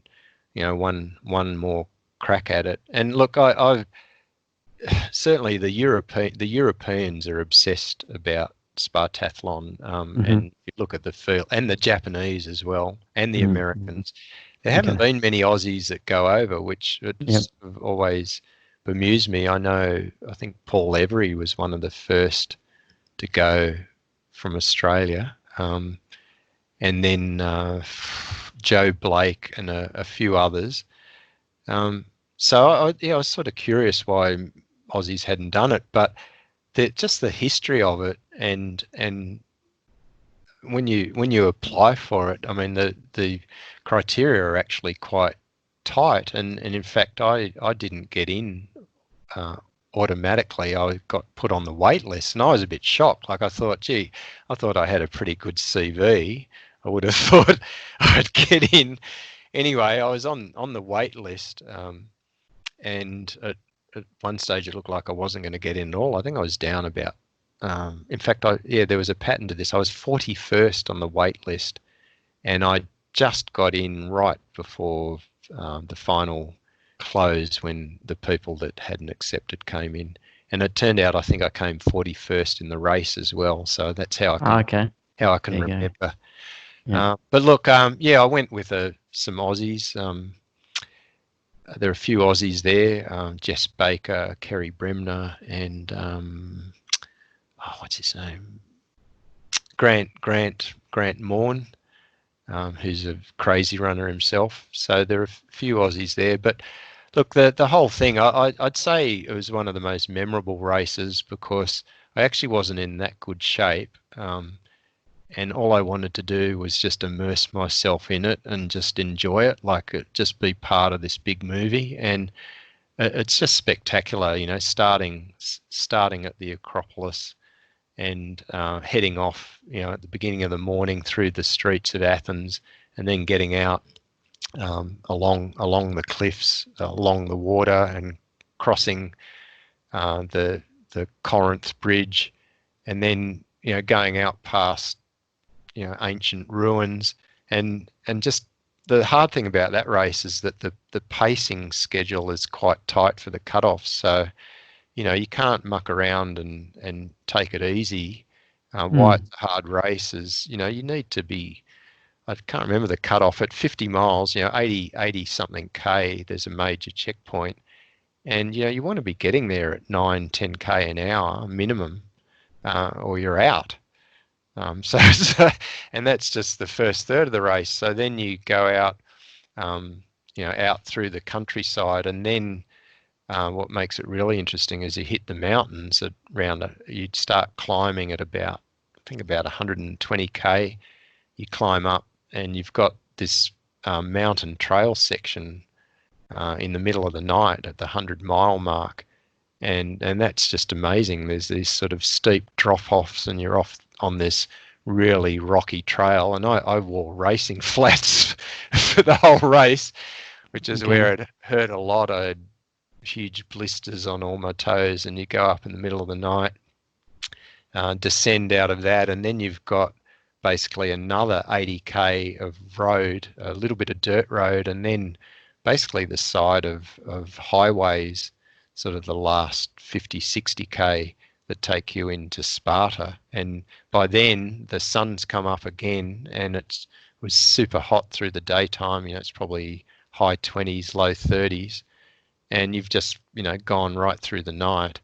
one more crack at it. And look, I certainly the Europeans are obsessed about Spartathlon, and you look at the field, and the Japanese as well, and the Americans. There haven't been many Aussies that go over, which sort of always bemused me. I think Paul Every was one of the first to go from Australia, and then Joe Blake and a few others. So I was sort of curious why Aussies hadn't done it, but just the history of it, and when you apply for it, I mean the criteria are actually quite tight, and in fact I didn't get in automatically. I got put on the wait list, and I was a bit shocked. Like, I thought I had a pretty good CV. I would have thought I'd get in. Anyway, I was on the wait list, and at one stage it looked like I wasn't going to get in at all. I think I was down about, in fact, there was a pattern to this. I was 41st on the wait list, and I just got in right before the final close, when the people that hadn't accepted came in. And it turned out I think I came 41st in the race as well. So that's how I can remember. Yeah. But look, I went with some Aussies. There are a few Aussies there, Jess Baker, Kerry Bremner, and what's his name? Grant Morn, who's a crazy runner himself. So there are a few Aussies there. But look, the whole thing, I'd say it was one of the most memorable races, because I actually wasn't in that good shape. And all I wanted to do was just immerse myself in it and just enjoy it, just be part of this big movie. And it's just spectacular, starting at the Acropolis and heading off, at the beginning of the morning through the streets of Athens, and then getting out along the cliffs, along the water, and crossing the Corinth Bridge, and then going out past ancient ruins, and just the hard thing about that race is that the pacing schedule is quite tight for the cutoffs. So you can't muck around and take it easy. Why it's a hard race is, you need to be, I can't remember the cutoff, at 50 miles, 80 something K, there's a major checkpoint. And, you want to be getting there at 9-10 K an hour minimum, or you're out. So, and that's just the first third of the race. So then you go out, out through the countryside, and then what makes it really interesting is you hit the mountains you'd start climbing at about 120 K. You climb up, and you've got this mountain trail section in the middle of the night at the 100-mile mark, and that's just amazing. There's these sort of steep drop-offs, and you're off on this really rocky trail, and I wore racing flats for the whole race, which is where it hurt a lot. I had huge blisters on all my toes, and you go up in the middle of the night, descend out of that, and then you've got basically another 80k of road, a little bit of dirt road, and then basically the side of highways, sort of the last 50, 60k that take you into Sparta. And by then the sun's come up again, and it was super hot through the daytime. It's probably high 20s, low 30s, and you've just, gone right through the night.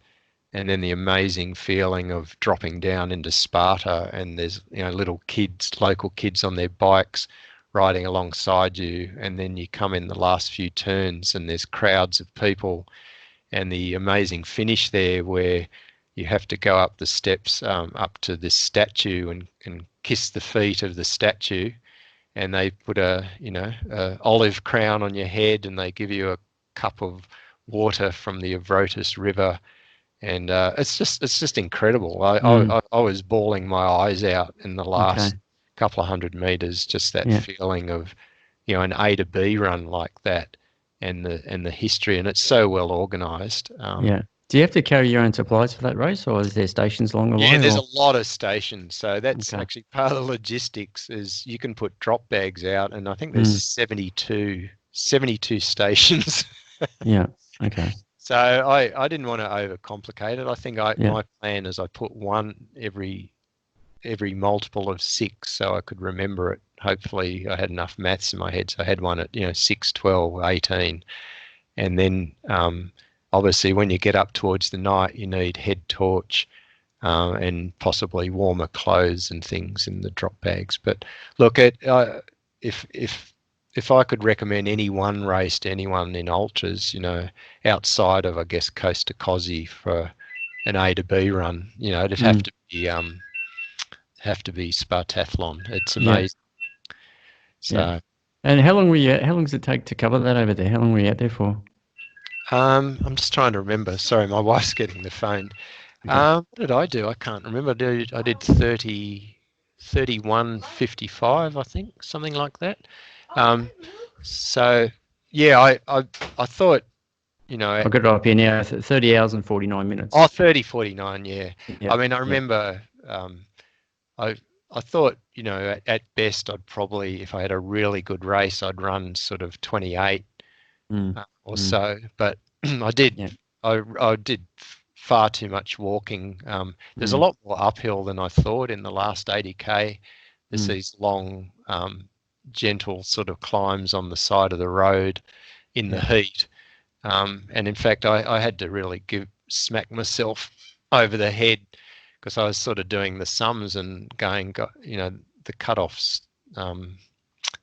And then the amazing feeling of dropping down into Sparta, and there's, little kids, local kids on their bikes riding alongside you, and then you come in the last few turns and there's crowds of people, and the amazing finish there where you have to go up the steps up to this statue and kiss the feet of the statue, and they put a olive crown on your head, and they give you a cup of water from the Evrotus River. And it's just incredible. I was bawling my eyes out in the last couple of 100 meters, just that feeling of, an A to B run like that, and the history, and it's so well organised. Do you have to carry your own supplies for that race, or is there stations along the way? Yeah, there's a lot of stations. So that's actually part of the logistics, is you can put drop bags out, and I think there's 72 stations. Yeah. Okay. So I didn't want to overcomplicate it. I think my plan is I put one every multiple of 6, so I could remember it. Hopefully I had enough maths in my head, so I had one at 6, 12, 18. And then obviously when you get up towards the night, you need head torch and possibly warmer clothes and things in the drop bags. But look, if I could recommend any one race to anyone in ultras, outside of, I guess, Coast to Cozzy for an A to B run, it'd have to be Spartathlon. It's amazing. So, and how long does it take to cover that over there? How long were you out there for? I'm just trying to remember. Sorry, my wife's getting the phone. Okay. What did I do? I can't remember. I did 31:55, I think, something like that. So yeah, I thought, I've got it up here now. 30 hours and 49 minutes. Oh, 30:49, yeah. I mean, I remember. I thought, at best, I'd probably, if I had a really good race, I'd run sort of 28 or so. But I did. I did far too much walking. There's a lot more uphill than I thought in the last 80k. There's these long, gentle sort of climbs on the side of the road in the heat. And in fact, I had to really smack myself over the head, because I was sort of doing the sums and going, the cutoff's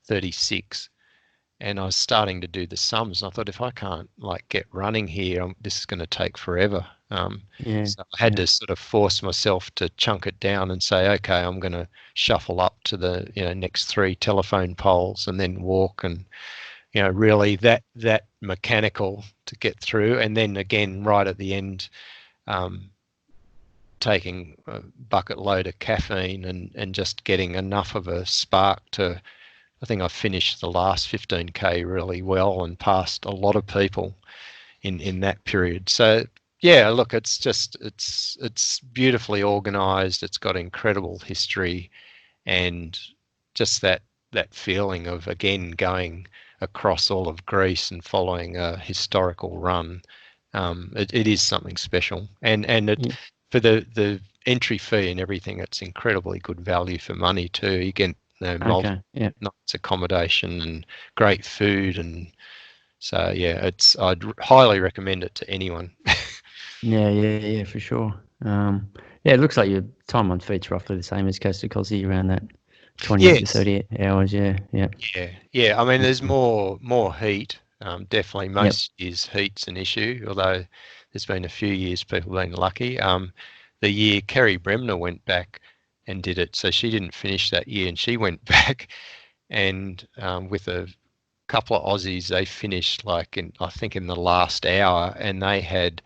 36, and I was starting to do the sums. And I thought, if I can't get running here, this is going to take forever. So I had to sort of force myself to chunk it down and say, okay, I'm going to shuffle up to the next 3 telephone poles and then walk, and really that mechanical to get through. And then again, right at the end, taking a bucket load of caffeine and just getting enough of a spark to, I think I finished the last 15k really well and passed a lot of people in that period. So yeah, look, it's beautifully organized. It's got incredible history, and just that feeling of, again, going across all of Greece and following a historical run. It is something special, and for the entry fee and everything, it's incredibly good value for money too. You get nights accommodation and great food, and so yeah, I'd highly recommend it to anyone. Yeah, for sure. It looks like your time on feet's roughly the same as Coast to Cozzy, around that 28 to 30 hours. Yeah. I mean, there's more heat. Definitely, most years heat's an issue, although there's been a few years people have been lucky. The year Kerry Bremner went back and did it, so she didn't finish that year, and she went back, and with a couple of Aussies, they finished I think in the last hour, and they had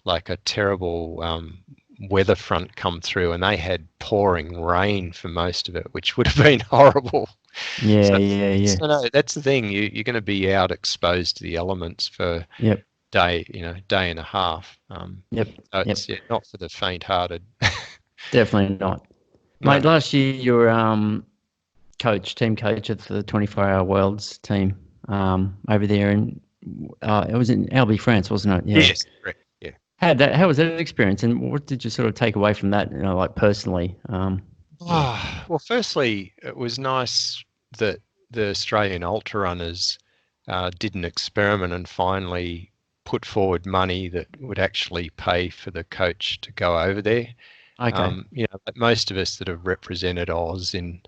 a terrible weather front come through, and they had pouring rain for most of it, which would have been horrible. So no, that's the thing. You're going to be out exposed to the elements for day and a half. So it's not for the faint-hearted. Definitely not. No. Mate, last year you were team coach of the 24-hour Worlds team over there, and it was in Albi, France, wasn't it? Yeah. Yes, correct. Yeah. How was that experience, and what did you sort of take away from that? Like personally. Yeah. Well, firstly, it was nice that the Australian ultra runners did an experiment and finally put forward money that would actually pay for the coach to go over there. Okay. But most of us that have represented Oz in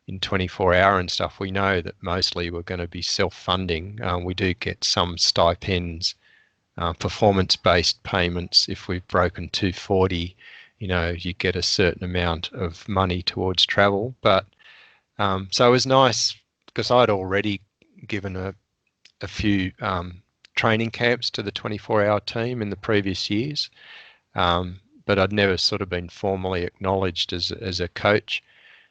24-hour and stuff, we know that mostly we're going to be self-funding. We do get some stipends, performance-based payments. If we've broken 240, you get a certain amount of money towards travel. But so it was nice because I'd already given a few training camps to the 24-hour team in the previous years, but I'd never sort of been formally acknowledged as a coach.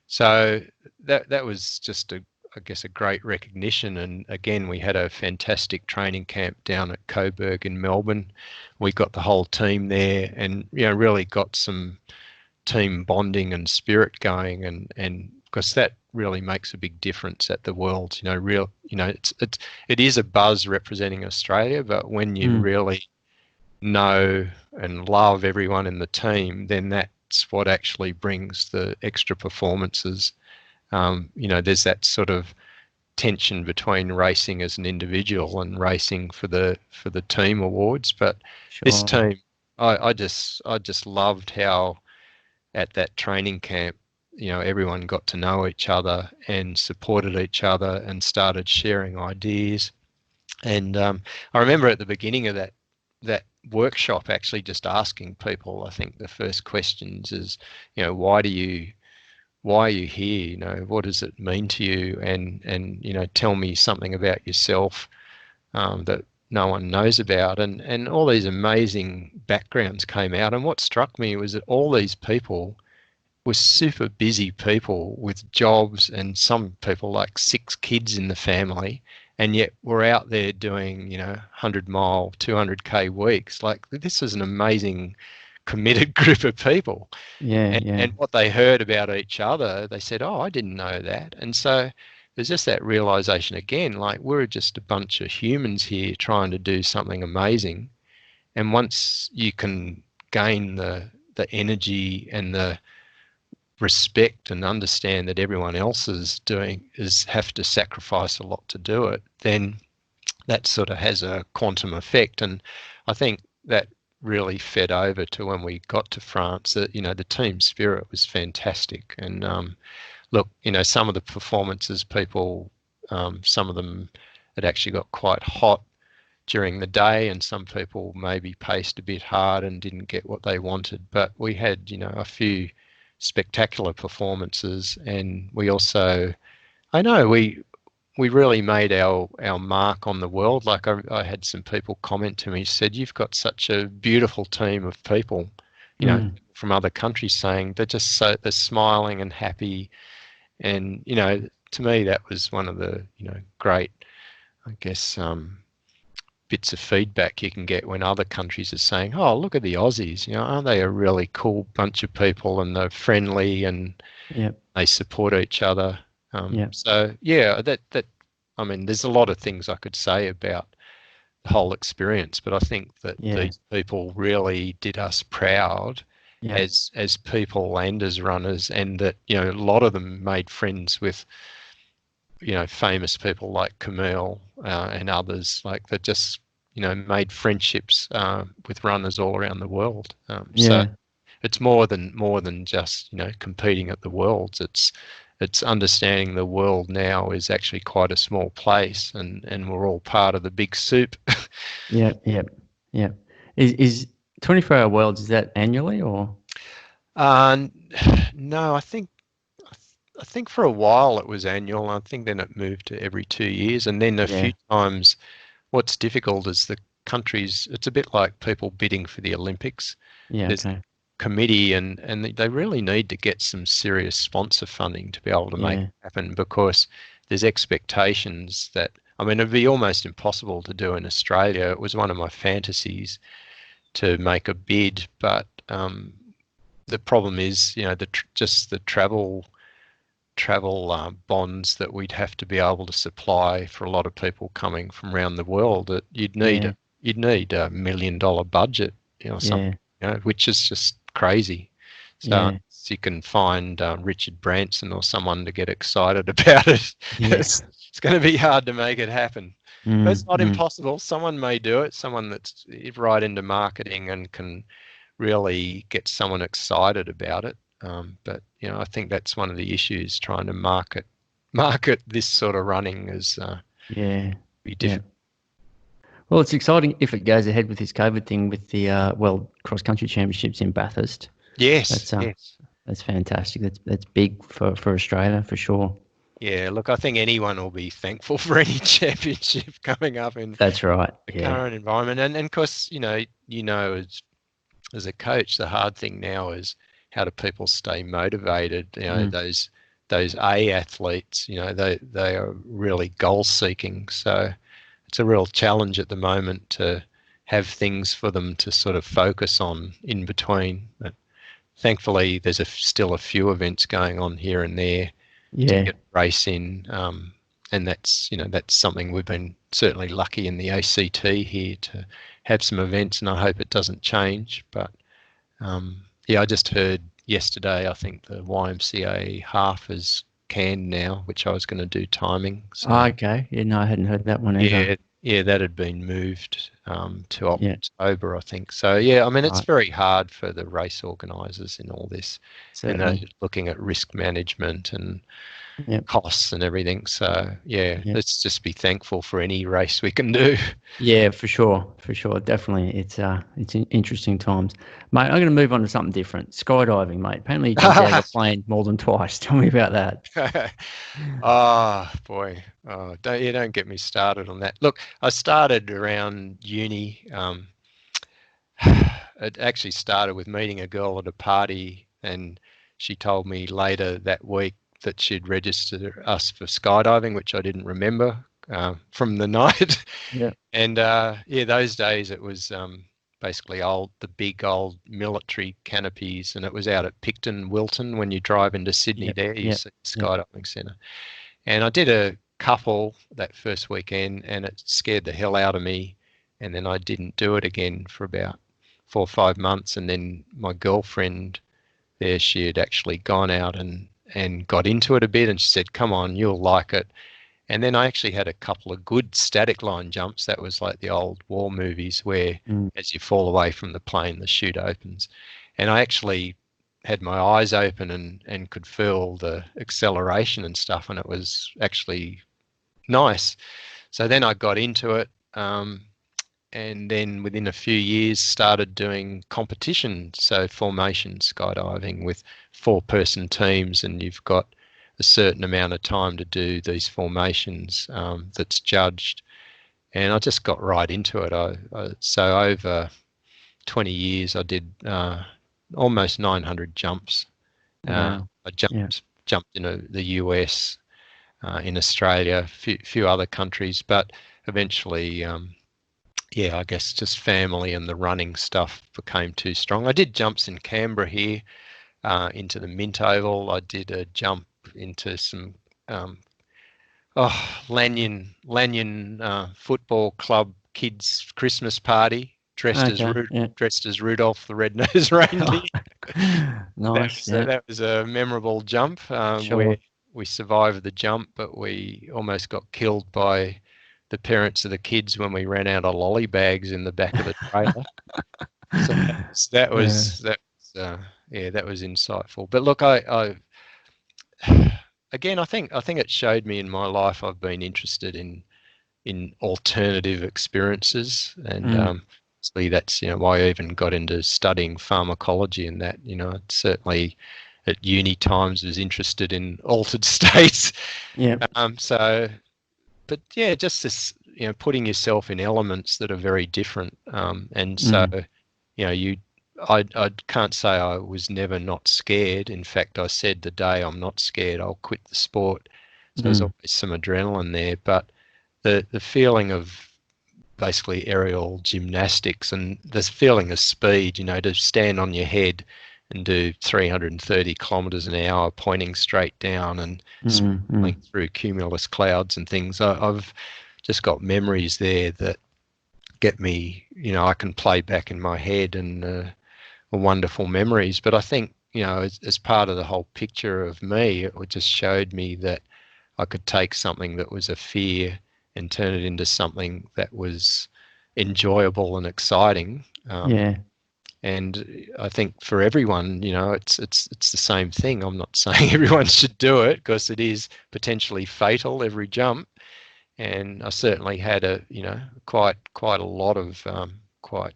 So that was just I guess a great recognition. And again, we had a fantastic training camp down at Coburg in Melbourne. We got the whole team there, and really got some team bonding and spirit going, and because that really makes a big difference at the Worlds. It is a buzz representing Australia, but when you really know and love everyone in the team, then that's what actually brings the extra performances. There's that sort of tension between racing as an individual and racing for the team awards. But this team, I just loved how at that training camp, everyone got to know each other and supported each other and started sharing ideas. And I remember at the beginning of that workshop actually just asking people, I think the first questions is, why are you here? What does it mean to you? And tell me something about yourself that no one knows about. And all these amazing backgrounds came out. And what struck me was that all these people were super busy people with jobs, and some people like 6 kids in the family, and yet we're out there doing 100-mile 200k weeks. Like, this is an amazing committed group of people. And what they heard about each other, they said, oh, I didn't know that. And so there's just that realization again, like, we're just a bunch of humans here trying to do something amazing. And once you can gain the energy and the respect and understand that everyone else have to sacrifice a lot to do it, then that sort of has a quantum effect. And I think that really fed over to when we got to France, that the team spirit was fantastic. And look, some of the performances, people, some of them had actually got quite hot during the day, and some people maybe paced a bit hard and didn't get what they wanted. But we had a few spectacular performances, and we also, we really made our mark on the world. Like, I had some people comment to me, said, you've got such a beautiful team of people, from other countries, saying they're smiling and happy. And, to me, that was one of the, great, I guess, bits of feedback you can get when other countries are saying, oh, look at the Aussies, aren't they a really cool bunch of people, and they're friendly and they support each other. So yeah, that I mean, there's a lot of things I could say about the whole experience, but I think that these people really did us proud as people and as runners, and that a lot of them made friends with famous people like Camille and others, like, that just made friendships with runners all around the world. So it's more than just competing at the Worlds. It's understanding the world now is actually quite a small place, and we're all part of the big soup. Yeah. Is 24-hour Worlds, is that annually or? No, I think for a while it was annual. I think then it moved to every 2 years, and then a few times. What's difficult is the countries. It's a bit like people bidding for the Olympics. There's a committee, and they really need to get some serious sponsor funding to be able to make it happen, because there's expectations that, I mean, it'd be almost impossible to do in Australia. It was one of my fantasies to make a bid, but the problem is, just the travel bonds that we'd have to be able to supply for a lot of people coming from around the world. That you'd need a $1 million budget, something, which is just crazy. So you can find Richard Branson or someone to get excited about it. Yes. It's going to be hard to make it happen. But it's not impossible. Someone may do it. Someone that's right into marketing and can really get someone excited about it. But I think that's one of the issues, trying to market this sort of running is be difficult. Well, it's exciting if it goes ahead with this COVID thing with the cross country championships in Bathurst. Yes, that's fantastic. That's big for Australia for sure. Yeah, look, I think anyone will be thankful for any championship coming up in that's right. The current environment. And of course, as a coach, the hard thing now is how do people stay motivated? Those A athletes, they are really goal seeking. So it's a real challenge at the moment to have things for them to sort of focus on in between. But thankfully, there's still a few events going on here and there to get a race in. And that's something we've been certainly lucky in the ACT here to have some events, and I hope it doesn't change. But I just heard yesterday, I think the YMCA half is canned now, which I was going to do timing. So, okay. Yeah, no, I hadn't heard that one either. Yeah, that had been moved to October, I think. So, I mean, it's very hard for the race organisers in all this. Certainly. And they're looking at risk management and costs and everything. So, let's just be thankful for any race we can do. Yeah, for sure. Definitely. It's interesting times. Mate, I'm going to move on to something different. Skydiving, mate. Apparently you jumped out of a plane more than twice. Tell me about that. Oh, boy. Oh, don't get me started on that. Look, I started around uni. It actually started with meeting a girl at a party, and she told me later that week that she'd registered us for skydiving, which I didn't remember from the night. Yeah. And those days it was basically the big old military canopies, and it was out at Picton, Wilton. When you drive into Sydney, you see the skydiving centre. And I did a couple that first weekend, and it scared the hell out of me. And then I didn't do it again for about 4 or 5 months. And then my girlfriend there, she had actually gone out and got into it a bit, and she said, come on, you'll like it. And then I actually had a couple of good static line jumps. That was like the old war movies where as you fall away from the plane, the chute opens. And I actually had my eyes open and could feel the acceleration and stuff, and it was actually nice. So then I got into it, and then within a few years started doing competition, so formation skydiving with 4-person teams, and you've got a certain amount of time to do these formations that's judged. And I just got right into it. So over 20 years I did almost 900 jumps. Wow. I jumped in the US, in Australia, a few other countries, but eventually I guess just family and the running stuff became too strong. I did jumps in Canberra here, into the Mint Oval. I did a jump into some Lanyon Football Club kids' Christmas party, dressed as Rudolph the Red-Nosed Reindeer. Nice. That was a memorable jump, where we survived the jump, but we almost got killed by the parents of the kids when we ran out of lolly bags in the back of the trailer. So that was insightful. But look, I think it showed me in my life I've been interested in alternative experiences, and obviously that's why I even got into studying pharmacology, and that certainly at uni times was interested in altered states. But just this, putting yourself in elements that are very different. And so, I can't say I was never not scared. In fact, I said the day I'm not scared, I'll quit the sport. So there's always some adrenaline there. But the feeling of basically aerial gymnastics and this feeling of speed, to stand on your head and do 330 kilometers an hour pointing straight down and spiraling through cumulus clouds and things. I've just got memories there that get me, I can play back in my head, and wonderful memories. But I think, as part of the whole picture of me, it just showed me that I could take something that was a fear and turn it into something that was enjoyable and exciting. And I think for everyone, it's the same thing. I'm not saying everyone should do it, because it is potentially fatal every jump. And I certainly had quite a lot of quite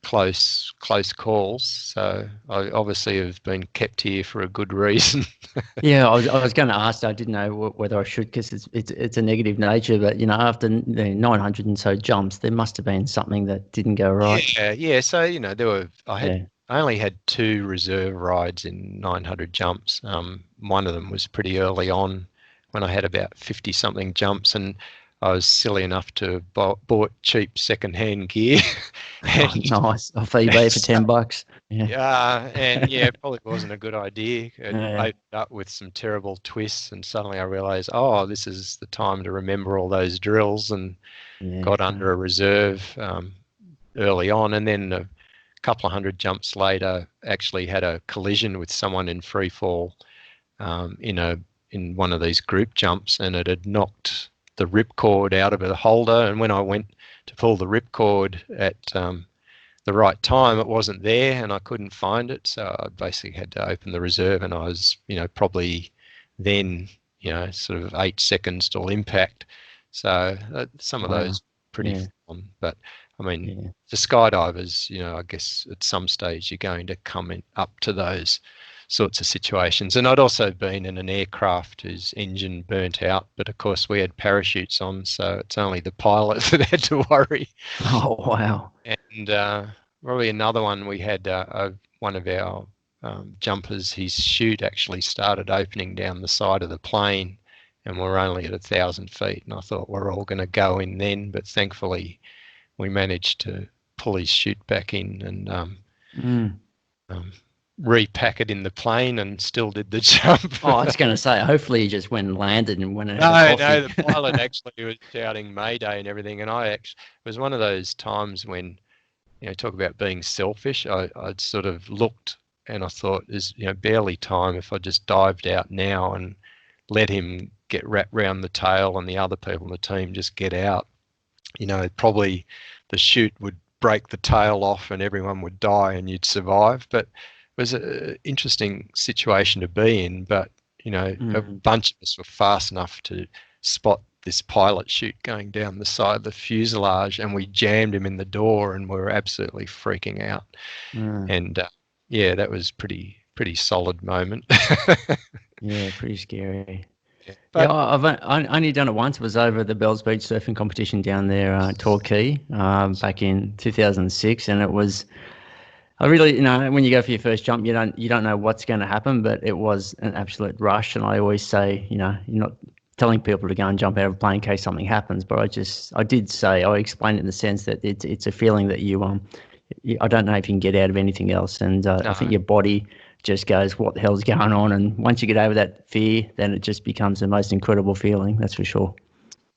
close calls. So I obviously have been kept here for a good reason. Yeah, I was going to ask. I didn't know whether I should, because it's a negative nature. But after the 900 and so jumps, there must have been something that didn't go right. Yeah. So I only had 2 reserve rides in 900 jumps. One of them was pretty early on, when I had about 50 something jumps, and I was silly enough to bought cheap second-hand gear. Nice, off eBay for $10. It probably wasn't a good idea. It opened up with some terrible twists, and suddenly I realized, this is the time to remember all those drills, and got under a reserve early on. And then a couple of hundred jumps later, actually had a collision with someone in free fall in one of these group jumps, and it had knocked the ripcord out of the holder. And when I went to pull the ripcord at the right time, it wasn't there, and I couldn't find it. So I basically had to open the reserve, and I was, probably then, sort of 8 seconds till impact. So some of those pretty fun. But I mean, the skydivers, I guess at some stage you're going to come up to those sorts of situations. And I'd also been in an aircraft whose engine burnt out, but of course we had parachutes on, so it's only the pilot that had to worry. Oh, wow. And probably another one, we had one of our jumpers, his chute actually started opening down the side of the plane, and we're only at 1,000 feet, and I thought we're all going to go in then, but thankfully we managed to pull his chute back in and repack it in the plane, and still did the jump. I was going to say, hopefully you just went and landed and went and No, the pilot actually was shouting Mayday and everything, and it was one of those times when, talk about being selfish. I'd sort of looked and I thought, there's barely time if I just dived out now and let him get wrapped round the tail and the other people in the team just get out. Probably the chute would break the tail off and everyone would die and you'd survive. But it was an interesting situation to be in. But, a bunch of us were fast enough to spot this pilot chute going down the side of the fuselage, and we jammed him in the door, and we were absolutely freaking out. And that was pretty solid moment. Yeah, pretty scary. But, I've only done it once. It was over the Bells Beach surfing competition down there, Torquay, back in 2006, and it was. I really, when you go for your first jump, you don't know what's going to happen, but it was an absolute rush. And I always say, you're not telling people to go and jump out of a plane in case something happens, but I explained it in the sense that it's a feeling that I don't know if you can get out of anything else, and I think your body just goes, what the hell's going on? And once you get over that fear, then it just becomes the most incredible feeling, that's for sure.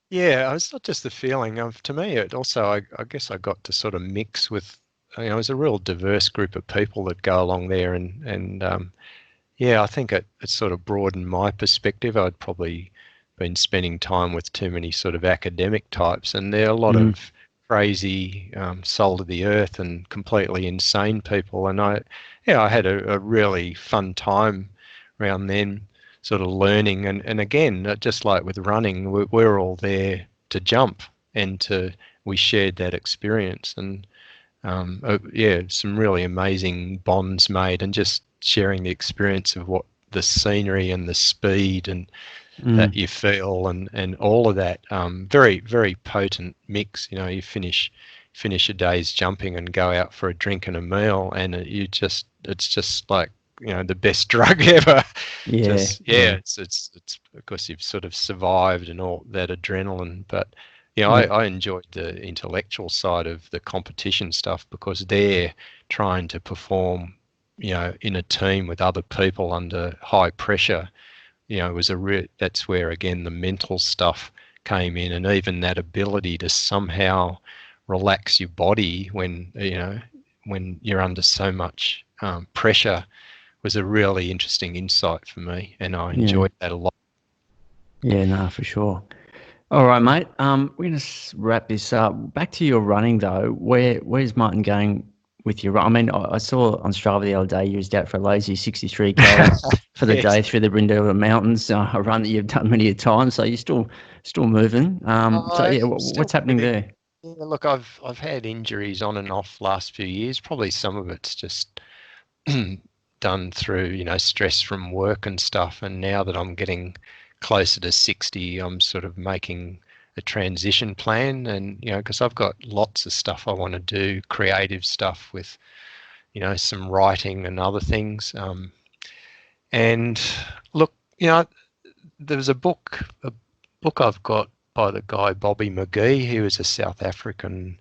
Yeah, it's not just the feeling. To me, it also, I guess I got to sort of mix with, it was a real diverse group of people that go along there, and I think it sort of broadened my perspective. I'd probably been spending time with too many sort of academic types, and there are a lot of crazy, soul of the earth and completely insane people. And I had a really fun time around then, sort of learning. And again, just like with running, we're all there to jump, and we shared that experience. And some really amazing bonds made, and just sharing the experience of what the scenery and the speed and that you feel, and all of that, very, very potent mix. You finish a day's jumping and go out for a drink and a meal, and it's just like, the best drug ever. It's of course you've sort of survived and all that adrenaline, but I enjoyed the intellectual side of the competition stuff, because they're trying to perform in a team with other people under high pressure, was that's where again the mental stuff came in, and even that ability to somehow relax your body when you're under so much pressure was a really interesting insight for me, and I enjoyed that a lot. Yeah, no, for sure. All right, mate. We're gonna wrap this up. Back to your running though. Where's Martin going with your run? I mean, I saw on Strava the other day you was out for a lazy 63K for the Yes. day through the Brindle Mountains, a run that you've done many a time. So you're still moving. So yeah, I'm still what's happening moving. there? Yeah, look, I've had injuries on and off last few years. Probably some of it's just done through, stress from work and stuff. And now that I'm getting closer to 60, I'm sort of making a transition plan. And, because I've got lots of stuff I want to do, creative stuff with, some writing and other things. And look, there's a book I've got by the guy Bobby McGee. He was a South African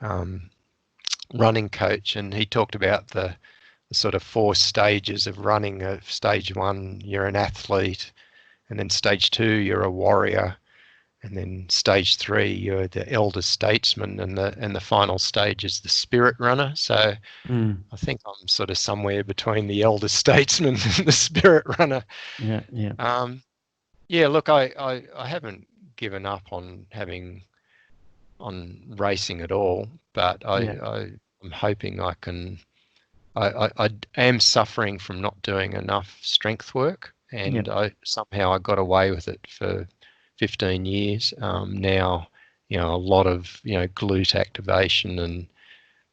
um, running coach, and he talked about the sort of 4 stages of running. Stage 1, you're an athlete, and then stage 2, you're a warrior, and then stage 3, you're the elder statesman, and the final stage is the spirit runner. So I think I'm sort of somewhere between the elder statesman and the spirit runner. Yeah, yeah, Yeah, look, I haven't given up on racing at all, but yeah, I'm hoping I can. I am suffering from not doing enough strength work, yeah, and I got away with it for 15 years. Now, a lot of glute activation and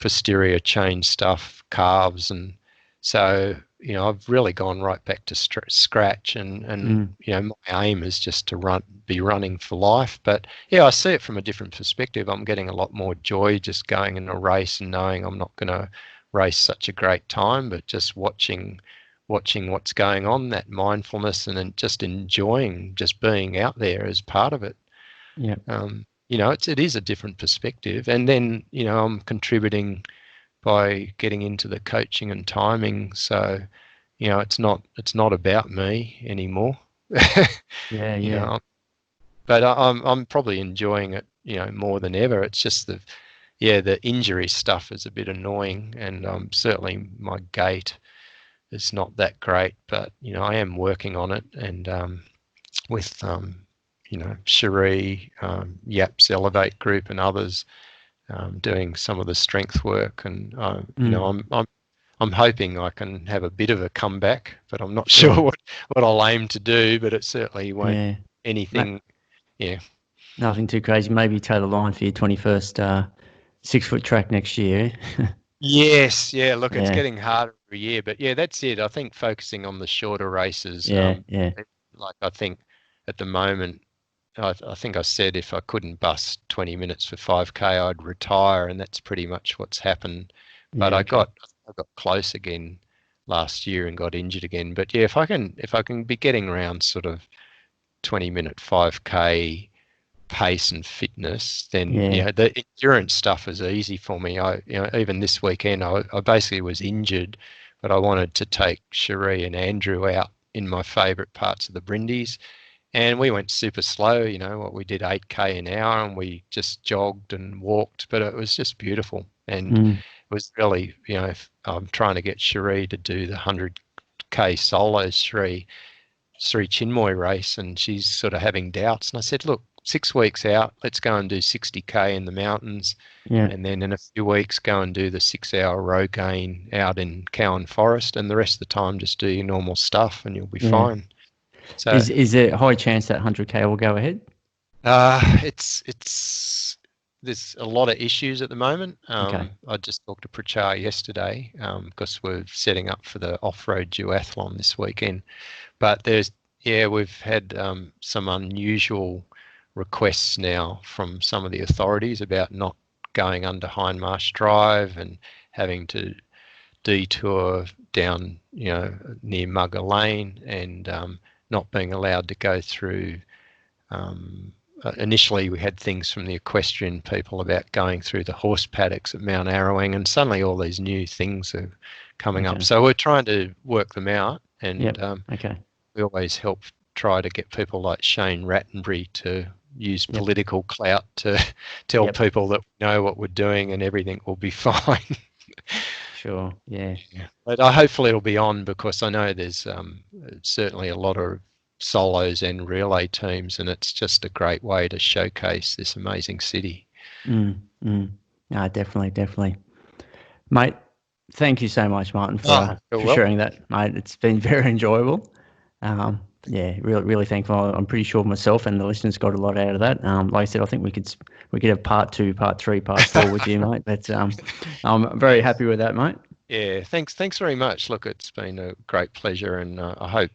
posterior chain stuff, calves, and so I've really gone right back to scratch, and my aim is just to be running for life. But yeah, I see it from a different perspective. I'm getting a lot more joy just going in a race and knowing I'm not going to race such a great time, but just watching what's going on, that mindfulness, and then just enjoying just being out there as part of it. yeah, It is a different perspective, and then I'm contributing by getting into the coaching and timing. So it's not about me anymore. yeah, you yeah, know, but I'm probably enjoying it more than ever. It's just the injury stuff is a bit annoying, and certainly my gait is not that great, but I am working on it, and with Cherie, Yap's Elevate Group, and others, doing some of the strength work, and I'm hoping I can have a bit of a comeback, but I'm not sure sure, what I'll aim to do. But it certainly won't yeah. anything. Yeah. Nothing too crazy. Maybe toe the line for your 21st 6-foot track next year. Yes. Yeah. Look, it's Yeah, getting harder every year, but yeah, that's it. I think focusing on the shorter races. yeah, yeah, Like I think at the moment, I think I said if I couldn't bust 20 minutes for 5K, I'd retire, and that's pretty much what's happened. But yeah. Okay. I got close again last year and got injured again. But yeah, if I can be getting around sort of 20-minute 5K pace and fitness, then Yeah, the endurance stuff is easy for me. Even this weekend, I basically was injured, but I wanted to take Cherie and Andrew out in my favourite parts of the Brindies, and we went super slow. We did 8K an hour, and we just jogged and walked, but it was just beautiful. And it was really, I'm trying to get Cherie to do the 100K solo Sri Chinmoy race, and she's sort of having doubts. And I said, look, 6 weeks out, let's go and do 60K in the mountains, yeah, and then in a few weeks go and do the 6-hour Rogaine out in Cowan Forest, and the rest of the time just do your normal stuff, and you'll be yeah. fine. So Is there a high chance that 100K will go ahead? it's there's a lot of issues at the moment. Okay. I just talked to Prachar yesterday, because we're setting up for the off-road duathlon this weekend. But we've had some unusual requests now from some of the authorities about not going under Hindmarsh Drive and having to detour down, near Mugger Lane, and not being allowed to go through initially we had things from the equestrian people about going through the horse paddocks at Mount Arrowing, and suddenly all these new things are coming up. So we're trying to work them out, and we always try to get people like Shane Rattenbury to use political clout to tell people that we know what we're doing and everything will be fine. Sure. Yeah. But hopefully it'll be on, because I know there's certainly a lot of solos and relay teams, and it's just a great way to showcase this amazing city. No, definitely. Mate, thank you so much, Martin, for sharing that, mate. It's been very enjoyable. Really thankful. I'm pretty sure myself and the listeners got a lot out of that. Like I said, I think we could have part 2, part 3, part 4 with you, mate. But I'm very happy with that, mate. Yeah, thanks very much. Look, it's been a great pleasure, and I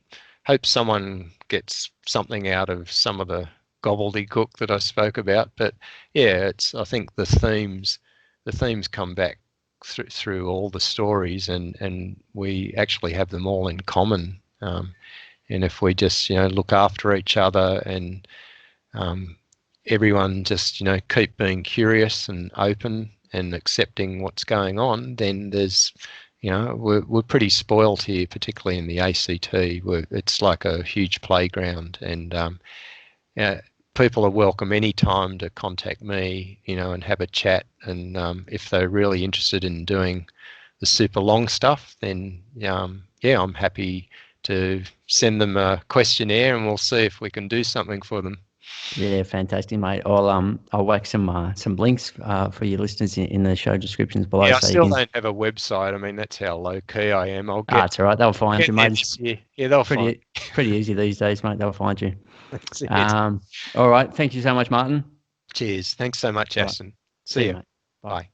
hope someone gets something out of some of the gobbledygook that I spoke about. But yeah, I think the themes come back through all the stories, and we actually have them all in common. And if we just look after each other, and everyone just keep being curious and open and accepting what's going on, then there's we're pretty spoiled here, particularly in the ACT. It's like a huge playground, and people are welcome anytime to contact me, and have a chat. And if they're really interested in doing the super long stuff, then I'm happy to send them a questionnaire, and we'll see if we can do something for them. Yeah, fantastic, mate. I'll whack some links for your listeners in the show descriptions below. Yeah, I still don't have a website. I mean, that's how low key I am. That's all right. They'll find you, mate. They'll find. Pretty easy these days, mate. They'll find you. That's it. All right. Thank you so much, Martin. Cheers. Thanks so much, Aston. See you. Mate. Bye.